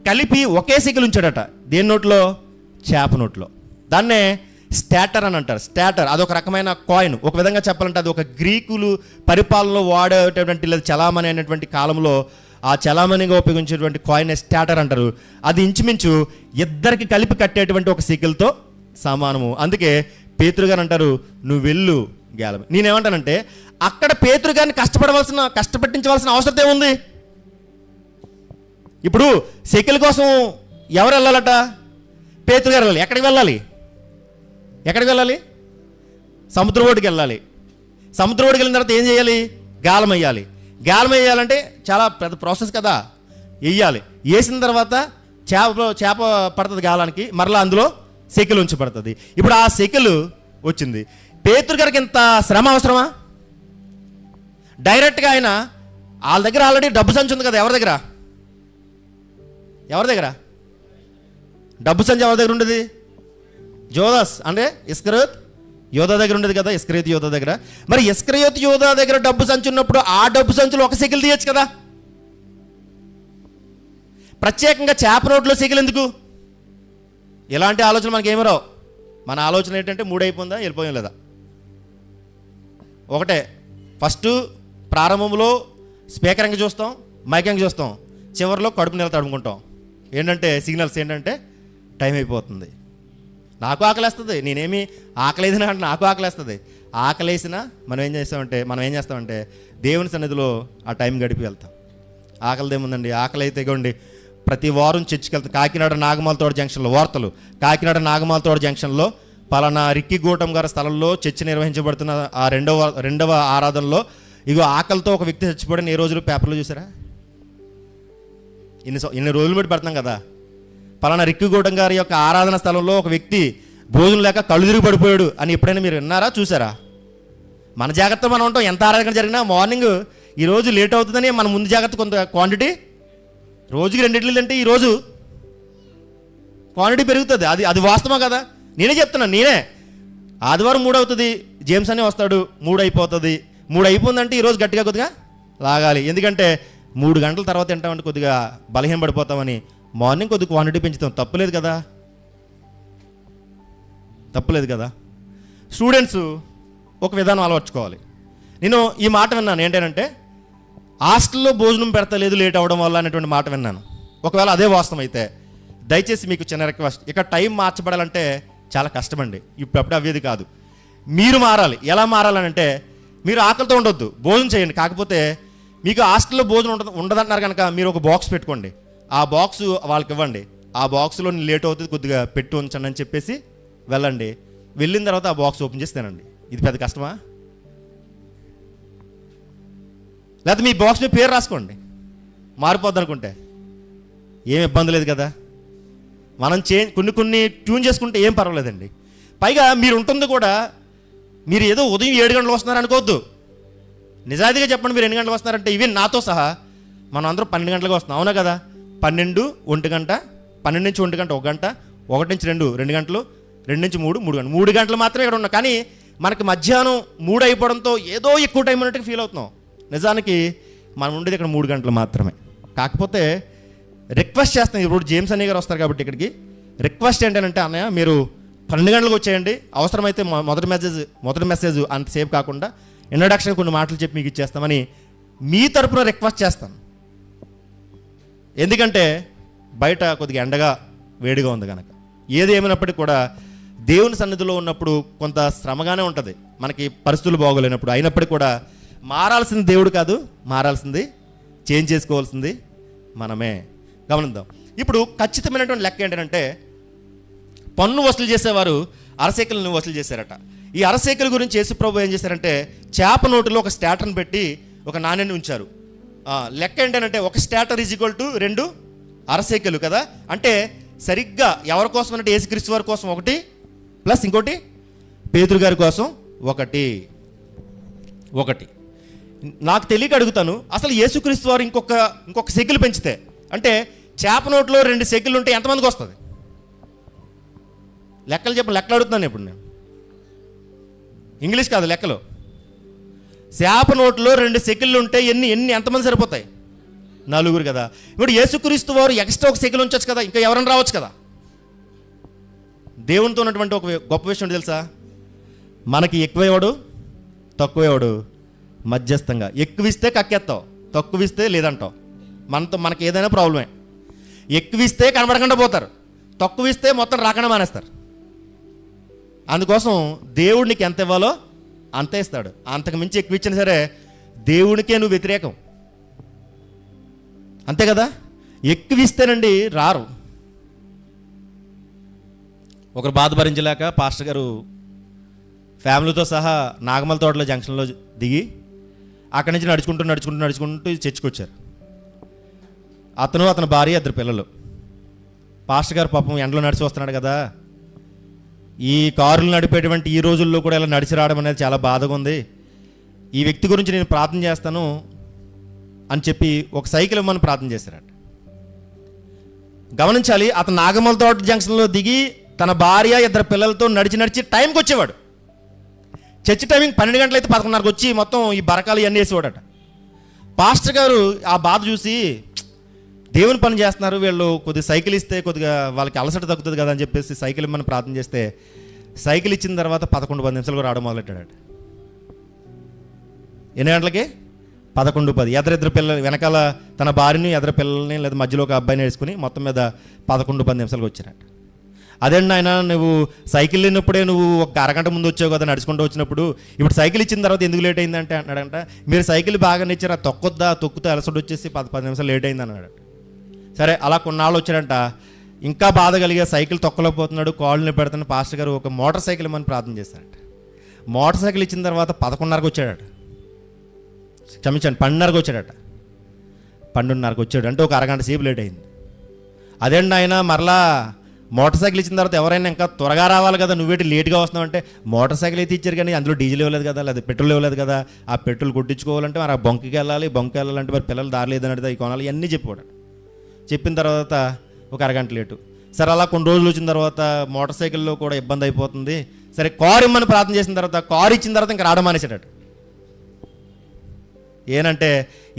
కలిపి ఒకే సెకలు ఉంచాడట. దేని నోట్లో? చేప నోట్లో. దాన్నే స్టాటర్ అని అంటారు. స్టాటర్ అదొక రకమైన కాయిన్. ఒక విధంగా చెప్పాలంటే అది ఒక గ్రీకులు పరిపాలనలో వాడేటటువంటి లేదా చలామణి అనేటువంటి కాలంలో ఆ చలామణిగా ఉపయోగించేటువంటి కాయిన్ స్టాటర్ అంటారు. అది ఇంచుమించు ఇద్దరికి కలిపి కట్టేటువంటి ఒక సెకల్తో సమానము. అందుకే పేతురు గారు అంటారు, నువ్వు వెళ్ళు గేలం. నేనేమంటానంటే, అక్కడ పేతురు గారిని కష్టపెట్టించవలసిన అవసరం ఏముంది? ఇప్పుడు సెకల్ కోసం ఎవరు వెళ్ళాలట? పేతురు గారు వెళ్ళాలి. ఎక్కడికి వెళ్ళాలి? సముద్రం ఒడ్డుకి వెళ్ళాలి. సముద్రం ఒడ్డుకి వెళ్ళిన తర్వాత ఏం చేయాలి? గాలం వేయాలంటే చాలా పెద్ద ప్రాసెస్ కదా. వేసిన తర్వాత చేప పడుతుంది గాలానికి, మరలా అందులో సెకలు ఉంచి పడుతుంది. ఇప్పుడు ఆ సెకలు వచ్చింది. పేతురు గారికి ఇంత శ్రమ అవసరమా? డైరెక్ట్గా ఆయన వాళ్ళ దగ్గర ఆల్రెడీ డబ్బు సంచి ఉంది కదా. ఎవరి దగ్గర డబ్బు సంచి ఎవరి దగ్గర ఉండేది? జోదాస్ అంటే ఇస్కరియోత్ యోధా దగ్గర ఉండేది కదా. ఇస్కరియోత్ యోధా దగ్గర. మరి ఇస్కరియోత్ యోధా దగ్గర డబ్బు సంచి ఉన్నప్పుడు ఆ డబ్బు సంచులు ఒక సెకలు తీయచ్చు కదా. ప్రత్యేకంగా చేప నోట్లో సెకలు ఎందుకు? ఇలాంటి ఆలోచన మనకి ఏమి రావు. మన ఆలోచన ఏంటంటే 3 అయిపోయిందా, వెళ్ళిపోయాం లేదా. ఒకటే, ఫస్ట్ ప్రారంభంలో స్పీకర్ ఎంక చూస్తాం, మైక్ ఎంక చూస్తాం, చివరిలో కడుపు నెల తడుముకుంటాం. ఏంటంటే సిగ్నల్స్ ఏంటంటే టైం అయిపోతుంది. నాకు ఆకలేస్తుంది. నేనేమి ఆకలేసిన అంటే నాకు ఆకలేస్తుంది. ఆకలేసినా మనం ఏం చేస్తామంటే దేవుని సన్నిధిలో ఆ టైం గడిపి వెళ్తాం. ఆకలిదేముందండి? ఆకలి అయితే ఇగోండి ప్రతి వారం చర్చికి వెళ్తాం. కాకినాడ నాగమాలతోట జంక్షన్లో వార్తలు, కాకినాడ నాగమాలతోట జంక్షన్లో పలానా రిక్కిగూటం గారి స్థలంలో చర్చ నిర్వహించబడుతున్న ఆ రెండవ ఆరాధనలో ఇగో ఆకలితో ఒక వ్యక్తి చచ్చిపోవడం ఏ రోజులు పేపర్లో చూసారా? ఇన్ని రోజులు బట్టి పెడతాం కదా. పలానా రిక్కిగూడెం గారి యొక్క ఆరాధన స్థలంలో ఒక వ్యక్తి భోజనం లేక కళ్ళు తిరిగి పడిపోయాడు అని ఎప్పుడైనా మీరు విన్నారా, చూసారా? మన జాగ్రత్త మనం ఉంటాం. ఎంత ఆరాధన జరిగినా మార్నింగ్ ఈరోజు లేట్ అవుతుందని మన ముందు జాగ్రత్త కొంత క్వాంటిటీ, రోజుకి 2 ఇడ్లీలు అంటే ఈరోజు క్వాంటిటీ పెరుగుతుంది. అది వాస్తవం కదా. నేనే చెప్తున్నాను. నేనే ఆదివారం 3 అవుతుంది, జేమ్స్ అని వస్తాడు, 3 అయిపోతుంది. 3 అయిపోయిందంటే ఈరోజు గట్టిగా కొద్దిగా లాగాలి. ఎందుకంటే 3 గంటల తర్వాత తింటామంటే కొద్దిగా బలహీన పడిపోతామని మార్నింగ్ కొద్దిగా క్వాంటిటీ పెంచుతాం. తప్పులేదు కదా, తప్పులేదు కదా. స్టూడెంట్స్ ఒక విధానం అలవర్చుకోవాలి. నేను ఈ మాట విన్నాను, ఏంటంటే హాస్టల్లో భోజనం పెడతలేదు లేట్ అవ్వడం వల్ల అనేటువంటి మాట విన్నాను. ఒకవేళ అదే వాస్తవం అయితే దయచేసి మీకు చిన్న రిక్వెస్ట్, ఇక టైం మార్చబడాలంటే చాలా కష్టమండి. ఇప్పుడప్పుడే అవ్వేది కాదు. మీరు మారాలి. ఎలా మారాలనంటే మీరు ఆకలితో ఉండొద్దు, భోజనం చేయండి. కాకపోతే మీకు హాస్టల్లో భోజనం ఉండదంటున్నారు కనుక మీరు ఒక బాక్స్ పెట్టుకోండి. ఆ బాక్స్ వాళ్ళకి ఇవ్వండి. ఆ బాక్స్లో లేట్ అవుతుంది, కొద్దిగా పెట్టి ఉంచండి అని చెప్పేసి వెళ్ళండి. వెళ్ళిన తర్వాత ఆ బాక్స్ ఓపెన్ చేసి తినండి. ఇది పెద్ద కష్టమా? లేకపోతే మీ బాక్స్ మీద పేరు రాసుకోండి, మారిపోద్ది అనుకుంటే ఏం ఇబ్బంది లేదు కదా. మనం కొన్ని ట్యూన్ చేసుకుంటే ఏం పర్వాలేదండి. పైగా మీరు ఉంటుంది కూడా, మీరు ఏదో ఉదయం 7 గంటలకు వస్తున్నారు అనుకోవద్దు. నిజాయితీగా చెప్పండి, మీరు ఎన్ని గంటలకు వస్తున్నారంటే ఈవెన్ నాతో సహా మనం అందరూ 12 గంటలకు వస్తున్నాం, అవునా కదా? 12, 1 గంట, 12 నుంచి 1 గంట 1 గంట, 1 నుంచి 2 2 గంటలు, 2 నుంచి 3 3 గంటలు, 3 గంటలు మాత్రమే ఇక్కడ ఉన్నాం. కానీ మనకి మధ్యాహ్నం 3 అయిపోవడంతో ఏదో ఎక్కువ టైం ఉన్నట్టుగా ఫీల్ అవుతున్నాం. నిజానికి మనం ఉండేది ఇక్కడ 3 గంటలు మాత్రమే. కాకపోతే రిక్వెస్ట్ చేస్తాను, ఇప్పుడు జేమ్స్ అన్నయ్య గారు వస్తారు కాబట్టి ఇక్కడికి రిక్వెస్ట్ ఏంటంటే, అన్నయ్య మీరు 12 గంటలకు వచ్చేయండి. అవసరమైతే మొదటి మెసేజ్ అంతసేపు కాకుండా ఇంట్రడక్షన్ కొన్ని మాటలు చెప్పి మీకు ఇచ్చేస్తామని మీ తరపున రిక్వెస్ట్ చేస్తాను. ఎందుకంటే బయట కొద్దిగా ఎండగా వేడిగా ఉంది కనుక. ఏది ఏమైనప్పటికీ కూడా దేవుని సన్నిధిలో ఉన్నప్పుడు కొంత శ్రమగానే ఉంటుంది మనకి, పరిస్థితులు బాగోలేనప్పుడు. అయినప్పటికీ కూడా మారాల్సింది దేవుడు కాదు, మారాల్సింది చేంజ్ చేసుకోవాల్సింది మనమే. గమనిద్దాం. ఇప్పుడు ఖచ్చితమైనటువంటి లెక్క ఏంటంటే, పన్ను వసూలు చేసేవారు అరసేకలను వసూలు చేశారట. ఈ అరసేకల గురించి యేసుప్రభు ఏం చేశారంటే, చేప నోటిలో ఒక స్టాటర్ని పెట్టి ఒక నాణ్యాన్ని ఉంచారు. లెక్క ఏంటంటే, ఒక స్టాటర్ ఈజ్ ఈక్వల్ టు 2 అరసేకలు కదా. అంటే సరిగ్గా ఎవరి కోసం అంటే యేసుక్రీస్తు వారి కోసం 1 ప్లస్ ఇంకోటి పేతురు గారి కోసం 1. నాకు తెలియక అడుగుతాను, అసలు యేసుక్రీస్తు వారు ఇంకొక సెకిల్ పెంచితే, అంటే చేప నోట్లో 2 సెకిల్ ఉంటే ఎంతమందికి వస్తుంది? లెక్కలు అడుగుతున్నాను ఇప్పుడు నేను, ఇంగ్లీష్ కాదు లెక్కలు. చేప నోట్లో 2 సెకిళ్ళు ఉంటే ఎంతమంది సరిపోతాయి? 4 కదా. ఇప్పుడు యేసుక్రీస్తు వారు ఎక్స్ట్రా ఒక సెకిల్ ఉంచవచ్చు కదా, ఇంకా ఎవరైనా రావచ్చు కదా. దేవునితో ఉన్నటువంటి ఒక గొప్ప విషయం తెలుసా, మనకి ఎక్కువేవాడు తక్కువేవాడు మధ్యస్థంగా. ఎక్కువిస్తే కక్కెత్తావు, తక్కువిస్తే లేదంటావు. మనకి ఏదైనా ప్రాబ్లమే. ఎక్కువిస్తే కనబడకుండా పోతారు, తక్కువిస్తే మొత్తం రాకుండా మానేస్తారు. అందుకోసం దేవుడు నీకు ఎంత ఇవ్వాలో అంతే ఇస్తాడు. అంతకు మించి ఎక్కువ ఇచ్చినా సరే దేవునికే నువ్వు వ్యతిరేకం, అంతే కదా. ఎక్కువిస్తేనండి రారు. ఒకరు బాధ భరించలేక పాస్టర్ గారు ఫ్యామిలీతో సహా నాగమల్ తోటలో జంక్షన్లో దిగి అక్కడి నుంచి నడుచుకుంటూ చర్చికి వచ్చారు. అతని భార్య 2 పిల్లలు. పాస్టర్ గారు పాపం ఎండలో నడిచి వస్తున్నాడు కదా, ఈ కారులు నడిపేటువంటి ఈ రోజుల్లో కూడా ఇలా నడిచి రావడం అనేది చాలా బాధగా ఉంది. ఈ వ్యక్తి గురించి నేను ప్రార్థన చేస్తాను అని చెప్పి ఒక సైకిల్ ఇవ్వమని ప్రార్థన చేశారట. గమనించాలి, అతను నాగమల్ తోట జంక్షన్లో దిగి తన భార్య 2 పిల్లలతో నడిచి టైంకి వచ్చేవాడు. చర్చి టైమింగ్ 12 గంటలైతే 11:30కి వచ్చి మొత్తం ఈ బరకాలు ఇవన్నీ వేసేవాడట. పాస్టర్ గారు ఆ బాధ చూసి, దేవుని పని చేస్తున్నారు వీళ్ళు, కొద్దిగా సైకిల్ ఇస్తే కొద్దిగా వాళ్ళకి అలసట తగ్గుతుంది కదా అని చెప్పేసి సైకిల్ ఇమ్మని ప్రార్థన చేస్తే, సైకిల్ ఇచ్చిన తర్వాత 11-10 నిమిషాలు రావడం మొదలెట్టాడట. ఎన్ని గంటలకి? 11:10. ఎదురు పిల్లలు వెనకాల తన భార్యని, ఎదురు పిల్లల్ని లేదా మధ్యలో ఒక అబ్బాయిని వేసుకుని మొత్తం మీద 11-10 నిమిషాలకు వచ్చారట. అదేంటి ఆయన, నువ్వు సైకిల్ లేనప్పుడే నువ్వు ఒక అరగంట ముందు వచ్చావు కదా నడుచుకుంటూ వచ్చినప్పుడు, ఇప్పుడు సైకిల్ ఇచ్చిన తర్వాత ఎందుకు లేట్ అయిందంటే అన్నాడంట, మీరు సైకిల్ బాగా ఇచ్చారు, తొక్కుతో అలసట వచ్చేసి 10 నిమిషాలు లేట్ అయింది అన్నాడు. సరే అలా కొన్నాళ్ళు వచ్చాడంట. ఇంకా బాధ కలిగే సైకిల్ తొక్కలేకపోతున్నాడు, కాళ్ళని పెడుతున్న పాస్టర్ గారు ఒక మోటార్ సైకిల్ ఇమ్మని ప్రార్థన చేశారట. మోటార్ సైకిల్ ఇచ్చిన తర్వాత 11:30కి వచ్చాడట. క్షమించండి, 12:30కి వచ్చాడట. 12:30కి వచ్చాడు అంటే ఒక అరగంట సేపు లేట్ అయింది. అదేంటి ఆయన మరలా మోటార్ సైకిల్ ఇచ్చిన తర్వాత ఎవరైనా ఇంకా త్వరగా రావాలి కదా, నువ్వేటి లేట్గా వస్తున్నావు అంటే, మోటార్ సైకిల్ అయితే ఇచ్చారు కానీ అందులో డీజిల్ ఇవ్వలేదు కదా, లేదా పెట్రోల్ ఇవ్వలేదు కదా, ఆ పెట్రోల్ కొట్టించుకోవాలంటే మరి ఆ బొంకకి వెళ్ళాలంటే మరి పిల్లలు దారి లేదని అడితే ఈ కొనాలి ఇవన్నీ చెప్పాడు. చెప్పిన తర్వాత ఒక అరగంట లేటు. సరే అలా కొన్ని రోజులు వచ్చిన తర్వాత మోటార్ సైకిల్లో కూడా ఇబ్బంది అయిపోతుంది, సరే కారు ఇమ్మని ప్రార్థన చేసిన తర్వాత కారు ఇచ్చిన తర్వాత ఇంకా రావడం మానేసాడు. ఏనంటే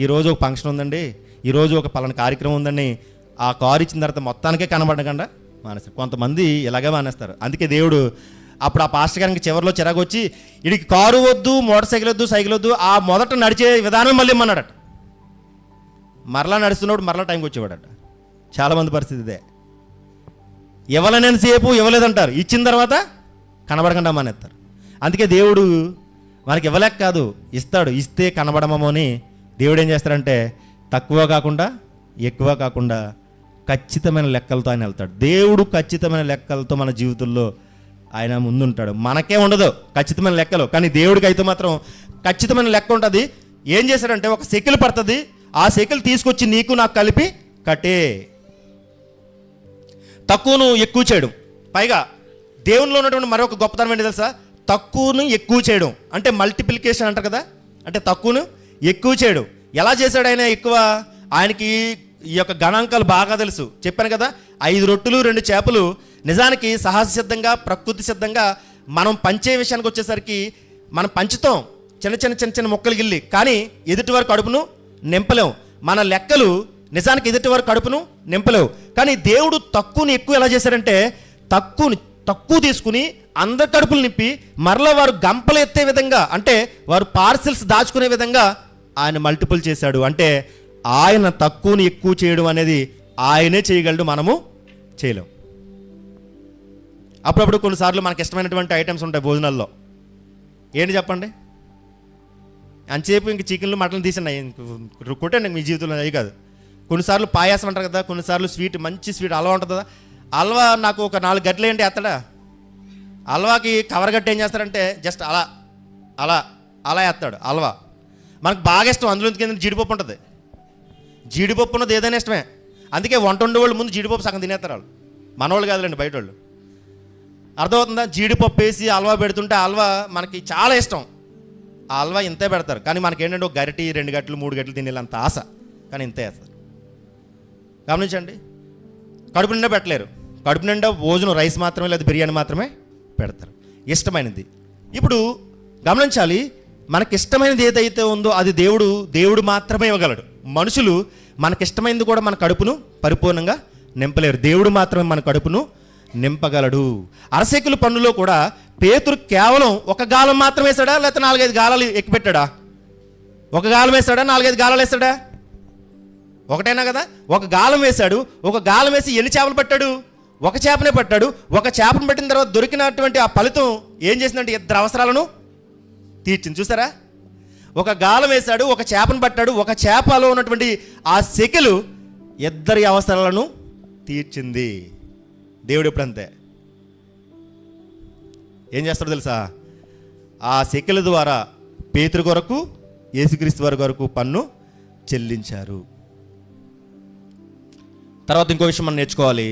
ఈరోజు ఒక ఫంక్షన్ ఉందండి, ఈరోజు ఒక పలానా కార్యక్రమం ఉందండి, ఆ కారు ఇచ్చిన తర్వాత మొత్తానికే కనబడకుండా మానేస్తారు. కొంతమంది ఇలాగే మానేస్తారు. అందుకే దేవుడు అప్పుడు ఆ పాస్టర్ గారికి చివరిలో చిరాకు వచ్చి, వీడికి కారు వద్దు, మోటార్ సైకిల్ వద్దు, సైకిల్ వద్దు, ఆ మొదట నడిచే విధానం మళ్ళీ ఇమ్మన్నాడట. మరలా నడుస్తున్నప్పుడు మరలా టైంకి వచ్చేవాడట. చాలామంది పరిస్థితి ఇదే. ఇవ్వలేని సేపు ఇవ్వలేదంటారు, ఇచ్చిన తర్వాత కనబడకుండా మానేస్తారు. అందుకే దేవుడు మనకి ఇవ్వలేక కాదు, ఇస్తాడు. ఇస్తే కనబడమో అని దేవుడు ఏం చేస్తాడంటే తక్కువ కాకుండా ఎక్కువ కాకుండా ఖచ్చితమైన లెక్కలతో ఆయన వెళ్తాడు. దేవుడు ఖచ్చితమైన లెక్కలతో మన జీవితంలో ఆయన ముందుంటాడు. మనకే ఉండదు ఖచ్చితమైన లెక్కలు, కానీ దేవుడికి అయితే మాత్రం ఖచ్చితమైన లెక్క ఉంటుంది. ఏం చేశాడంటే ఒక సెకిల్ పడుతుంది, ఆ సెకిల్ తీసుకొచ్చి నీకు నాకు కలిపి కట్టే. తక్కువను ఎక్కువ చేయడం. పైగా దేవునిలో ఉన్నటువంటి మరొక గొప్పతనం ఏంటి తెలుసా? తక్కువను ఎక్కువ చేయడం అంటే మల్టిప్లికేషన్ అంటారు కదా, అంటే తక్కువను ఎక్కువ చేయడం. ఎలా చేశాడు ఆయన ఎక్కువ? ఆయనకి ఈ యొక్క గణాంకాలు బాగా తెలుసు. చెప్పాను కదా, 5 రొట్టెలు 2 చేపలు. నిజానికి సహజ సిద్ధంగా ప్రకృతి సిద్ధంగా మనం పంచే విషయానికి వచ్చేసరికి మనం పంచుతాం చిన్న మొక్కలు గిల్లి, కానీ ఎదుటి వారి కడుపును నింపలేం. మన లెక్కలు నిజానికి ఎదుటి వారి కడుపును నింపలేవు. కానీ దేవుడు తక్కువని ఎక్కువ ఎలా చేశాడంటే తక్కువ తీసుకుని అందరి కడుపులు నింపి మరలా వారు గంపలు ఎత్తే విధంగా, అంటే వారు పార్సిల్స్ దాచుకునే విధంగా ఆయన మల్టిపుల్ చేశాడు. అంటే ఆయన తక్కువని ఎక్కువ చేయడం అనేది ఆయనే చేయగలడు, మనము చేయలేం. అప్పుడప్పుడు కొన్నిసార్లు మనకి ఇష్టమైనటువంటి ఐటమ్స్ ఉంటాయి భోజనాల్లో. ఏంటి చెప్పండి? అంతసేపు ఇంక చికెన్లు మటన్లు తీసినాయి కొట్టండి మీ జీవితంలో, అవి కాదు. కొన్నిసార్లు పాయాసం అంటారు కదా, కొన్నిసార్లు స్వీట్, మంచి స్వీట్ హల్వా ఉంటుంది కదా. హల్వా నాకు ఒక 4 గడ్డలు ఏంటి ఎత్తడా? హల్వాకి కవర్ గడ్డ ఏం చేస్తారంటే జస్ట్ అలా అలా అలా ఎత్తాడు హల్వా. మనకు బాగా ఇష్టం, అందులో కింద జీడిపప్పు ఉంటుంది. జీడిపప్పు ఉన్నది ఏదైనా ఇష్టమే. అందుకే వంట వండేవాళ్ళు ముందు జీడిపప్పు సగం తినేస్తారు వాళ్ళు, మనవాళ్ళు కాదులేండి బయట వాళ్ళు. అర్థమవుతుందా? జీడిపప్పు వేసి హల్వా పెడుతుంటే హల్వా మనకి చాలా ఇష్టం. ఆ హల్వా ఇంతే పెడతారు, కానీ మనకి ఏంటంటే ఒక గరిటి 2 గంటలు 3 గంటలు తినేంత ఆశ, కానీ ఇంతే వేస్తారు. గమనించండి, కడుపు నిండా పెట్టలేరు. కడుపు నిండా భోజనం రైస్ మాత్రమే లేదా బిర్యానీ మాత్రమే పెడతారు, ఇష్టమైనది. ఇప్పుడు గమనించాలి, మనకి ఇష్టమైనది ఏదైతే ఉందో అది దేవుడు మాత్రమే ఇవ్వగలడు. మనుషులు మనకిష్టమైనది కూడా మన కడుపును పరిపూర్ణంగా నింపలేరు. దేవుడు మాత్రమే మన కడుపును నింపగలడు. అరసెకుల పన్నులో కూడా పేతురు కేవలం ఒక గాలం మాత్రం వేసాడా, లేకపోతే 4-5 గాలాలు ఎక్కిపెట్టాడా? ఒక గాలం వేసాడా, 4-5 గాలాలు వేసాడా? ఒకటైనా కదా. ఒక గాలం వేశాడు. ఒక గాలం వేసి ఎన్ని చేపలు పట్టాడు? ఒక చేపనే పట్టాడు. ఒక చేపను పట్టిన తర్వాత దొరికినటువంటి ఆ ఫలితం ఏం చేసిందంటే 2 అవసరాలను తీర్చింది. చూసారా? ఒక గాలం వేశాడు, ఒక చేపను పట్టాడు, ఒక చేపలో ఉన్నటువంటి ఆ సెకిలు 2 అవసరాలను తీర్చింది. దేవుడు ఎప్పుడంతే ఏం చేస్తాడో తెలుసా? ఆ సెకిల ద్వారా పేతురు కొరకు యేసుక్రీస్తు వారి కొరకు పన్ను చెల్లించారు. తర్వాత ఇంకో విషయం మనం నేర్చుకోవాలి.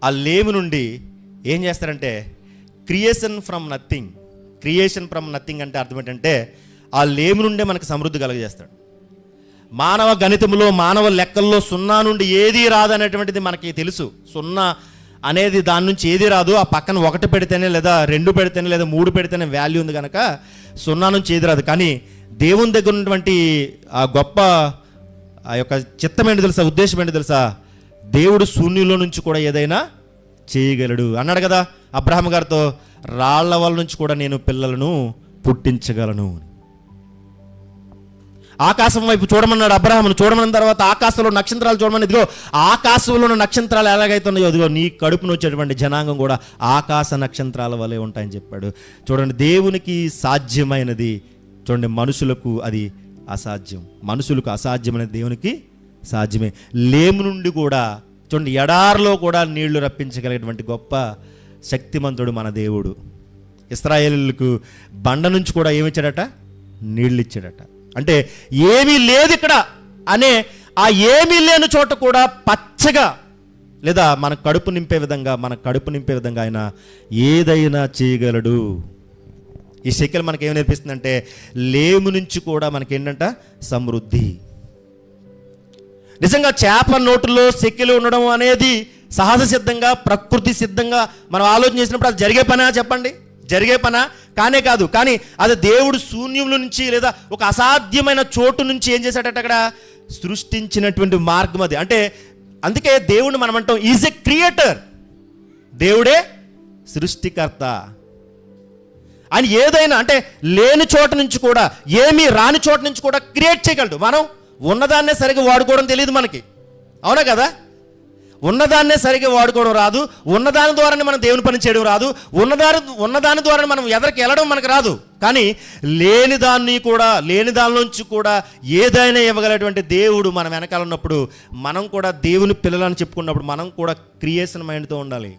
ఆ లేమి నుండి ఏం చేస్తారంటే క్రియేషన్ ఫ్రమ్ నథింగ్ అంటే అర్థం ఏంటంటే ఆ లేమి నుండే మనకు సమృద్ధి కలగజేస్తాడు. మానవ గణితంలో, మానవ లెక్కల్లో 0 నుండి ఏదీ రాదు అనేటువంటిది మనకి తెలుసు. 0 అనేది దాని నుంచి ఏది రాదు. ఆ పక్కన 1 పెడితేనే లేదా 2 పెడితేనే లేదా 3 పెడితేనే వాల్యూ ఉంది కనుక 0 నుంచి ఏది రాదు. కానీ దేవుని దగ్గర ఉన్నటువంటి ఆ గొప్ప ఆ యొక్క చిత్తం ఏంటి తెలుసా, ఉద్దేశం ఏంటి తెలుసా? దేవుడు శూన్యంలో నుంచి కూడా ఏదైనా చేయగలడు అన్నాడు కదా అబ్రహాం గారితో, రాళ్ల వాళ్ళ నుంచి కూడా నేను పిల్లలను పుట్టించగలను. ఆకాశం వైపు చూడమన్నాడు అబ్రహామును. చూడమన్న తర్వాత ఆకాశంలో నక్షత్రాలు చూడమని, ఇదిగో ఆకాశంలో ఉన్న నక్షత్రాలు ఎలాగైతున్నాయో ఇదిగో నీ కడుపును వచ్చేటువంటి జనాంగం కూడా ఆకాశ నక్షత్రాల వలె ఉంటాయని చెప్పాడు. చూడండి, దేవునికి సాధ్యమైనది చూడండి, మనుషులకు అది అసాధ్యం. మనుషులకు అసాధ్యమైనది దేవునికి సాధ్యమే. లేము నుండి కూడా చూడండి, ఎడారిలో కూడా నీళ్లు రప్పించగలిగినటువంటి గొప్ప శక్తిమంతుడు మన దేవుడు. ఇశ్రాయేలులకు బండ నుంచి కూడా ఏమిచ్చాడట? నీళ్ళు ఇచ్చాడట. అంటే ఏమీ లేదు ఇక్కడ అనే ఆ ఏమీ లేని చోట కూడా పచ్చగా, లేదా మన కడుపు నింపే విధంగా ఆయన ఏదైనా చేయగలడు. ఈ శెకెల్ మనకి ఏమి నేర్పిస్తుందంటే, లేము నుంచి కూడా మనకేంటంట సమృద్ధి. నిజంగా చేప నోటులో శెకెలు ఉండడం అనేది సహజ సిద్ధంగా, ప్రకృతి సిద్ధంగా మనం ఆలోచన చేసినప్పుడు అది జరిగే పనా చెప్పండి? జరిగే పనా? కానే కాదు. కానీ అది దేవుడు శూన్యంలో నుంచి, లేదా ఒక అసాధ్యమైన చోటు నుంచి ఏం చేశాడట అక్కడ సృష్టించినటువంటి మార్గం అది. అంటే అందుకే దేవుడిని మనం అంటాం ఈజ్ ఎ క్రియేటర్. దేవుడే సృష్టికర్త. ఆయన ఏదైనా, అంటే లేని చోట నుంచి కూడా, ఏమీ రాని చోట నుంచి కూడా క్రియేట్ చేయగలడు. మనం ఉన్నదాన్నే సరిగ్గా వాడుకోవడం తెలియదు మనకి, అవునా కదా? ఉన్నదాన్నే సరిగ్గా వాడుకోవడం రాదు, ఉన్నదాని ద్వారానే మనం దేవుని పని చేయడం రాదు, ఉన్నదాని ద్వారా మనం ఎదరికి వెళ్ళడం మనకు రాదు. కానీ లేని దానిలోంచి కూడా ఏదైనా ఇవ్వగలటువంటి దేవుడు మన వెనకాల ఉన్నప్పుడు, మనం కూడా దేవుని పిల్లలని చెప్పుకున్నప్పుడు మనం కూడా క్రియేషన్ మైండ్తో ఉండాలి.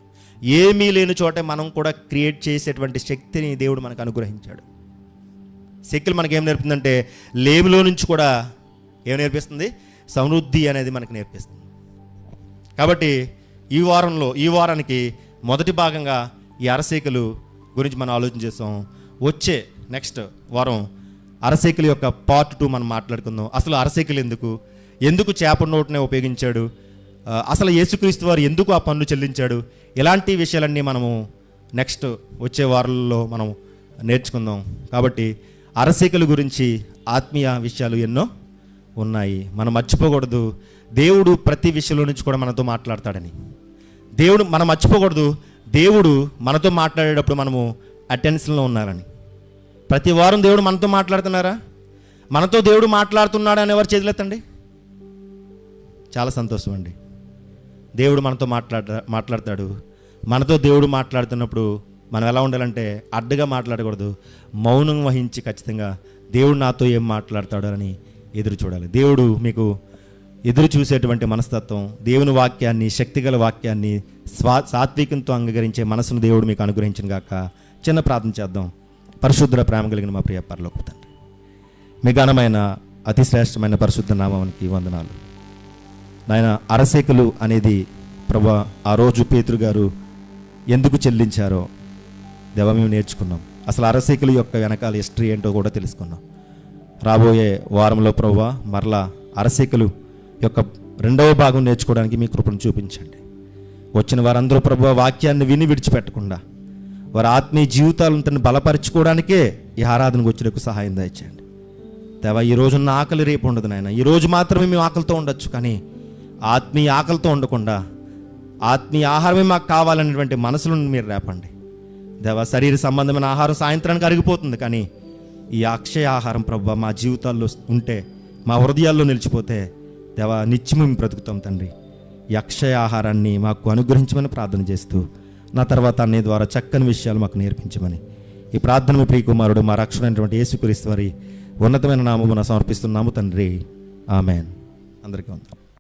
ఏమీ లేని చోటే మనం కూడా క్రియేట్ చేసేటువంటి శక్తిని దేవుడు మనకు అనుగ్రహించాడు. శక్తులు మనకేం నేర్పుతుందంటే, లేమిలో నుంచి కూడా ఏం నేర్పిస్తుంది? సమృద్ధి అనేది మనకు నేర్పిస్తుంది. కాబట్టి ఈ వారానికి మొదటి భాగంగా ఈ అరసేకలు గురించి మనం ఆలోచన చేస్తాం. వచ్చే నెక్స్ట్ వారం అరసేకల యొక్క పార్ట్ 2 మనం మాట్లాడుకుందాం. అసలు అరసేకలు ఎందుకు చేప నోటునే ఉపయోగించాడు, అసలు యేసుక్రీస్తు వారు ఎందుకు ఆ పన్ను చెల్లించాడు, ఇలాంటి విషయాలన్నీ మనము నెక్స్ట్ వచ్చే వారాల్లో మనం నేర్చుకుందాం. కాబట్టి అరసేకల గురించి ఆత్మీయ విషయాలు ఎన్నో ఉన్నాయి, మనం మర్చిపోకూడదు. దేవుడు ప్రతి విషయంలో నుంచి కూడా మనతో మాట్లాడతాడని మనం మర్చిపోకూడదు. దేవుడు మనతో మాట్లాడేటప్పుడు మనము అటెన్షన్లో ఉన్నారని. ప్రతి వారం దేవుడు మనతో మాట్లాడుతున్నారా? మనతో దేవుడు మాట్లాడుతున్నాడు అనేవారు చేతులెత్తండి. చాలా సంతోషం అండి. దేవుడు మనతో మాట్లాడతాడు. మనతో దేవుడు మాట్లాడుతున్నప్పుడు మనం ఎలా ఉండాలంటే, అడ్డుగా మాట్లాడకూడదు, మౌనం వహించి ఖచ్చితంగా దేవుడు నాతో ఏం మాట్లాడతాడు అని ఎదురు చూడాలి. దేవుడు మీకు ఎదురు చూసేటువంటి మనస్తత్వం, దేవుని వాక్యాన్ని, శక్తిగల వాక్యాన్ని సాత్వికంతో అంగీకరించే మనసును దేవుడు మీకు అనుగ్రహించిన గాక. చిన్న ప్రార్థన చేద్దాం. పరిశుద్ధ ప్రేమ కలిగిన మా ప్రియ పరలోక తండ్రి, మీ ఘనమైన అతి శ్రేష్టమైన పరిశుద్ధ నామానికి వందనాలు నాయన. అరసేకలు అనేది ప్రభా ఆ రోజు పేతురు గారు ఎందుకు చెల్లించారో దేవా మేము నేర్చుకున్నాం. అసలు అరసేకలు యొక్క వెనకాల హిస్టరీ ఏంటో కూడా తెలుసుకున్నాం. రాబోయే వారంలో ప్రభా మరలా అరసేకలు యొక్క 2వ భాగం నేర్చుకోవడానికి మీ కృపను చూపించండి. వచ్చిన వారందరూ ప్రభు వాక్యాన్ని విని విడిచిపెట్టకుండా వారి ఆత్మీయ జీవితాలను తను బలపరచుకోవడానికే ఈ ఆరాధనకు వచ్చేందుకు సహాయం దయచేయండి దేవా. ఈ రోజు ఉన్న ఆకలి రేపు ఉండదు నాయన. ఈ రోజు మాత్రమే మేము ఆకలితో ఉండొచ్చు, కానీ ఆత్మీయ ఆకలితో ఉండకుండా ఆత్మీయ ఆహారమే మాకు కావాలనేటువంటి మనసులను మీరు రేపండి దేవా. శరీర సంబంధమైన ఆహారం సాయంత్రానికి అరిగిపోతుంది, కానీ ఈ అక్షయ ఆహారం ప్రభు మా జీవితాల్లో ఉంటే, మా హృదయాల్లో నిలిచిపోతే దేవా నిత్యము మేము బ్రతుకుతాం తండ్రి. ఈ అక్షయ ఆహారాన్ని మాకు అనుగ్రహించమని ప్రార్థన చేస్తూ, నా తర్వాత అన్ని ద్వారా చక్కని విషయాలు మాకు నేర్పించమని ఈ ప్రార్థన మీ ప్రియకుమారుడు మా రక్షణైనటువంటి యేసుక్రీస్తు వారి ఉన్నతమైన నామమున సమర్పిస్తున్నాము తండ్రి. ఆమెన్. అందరికీ వందనాలు.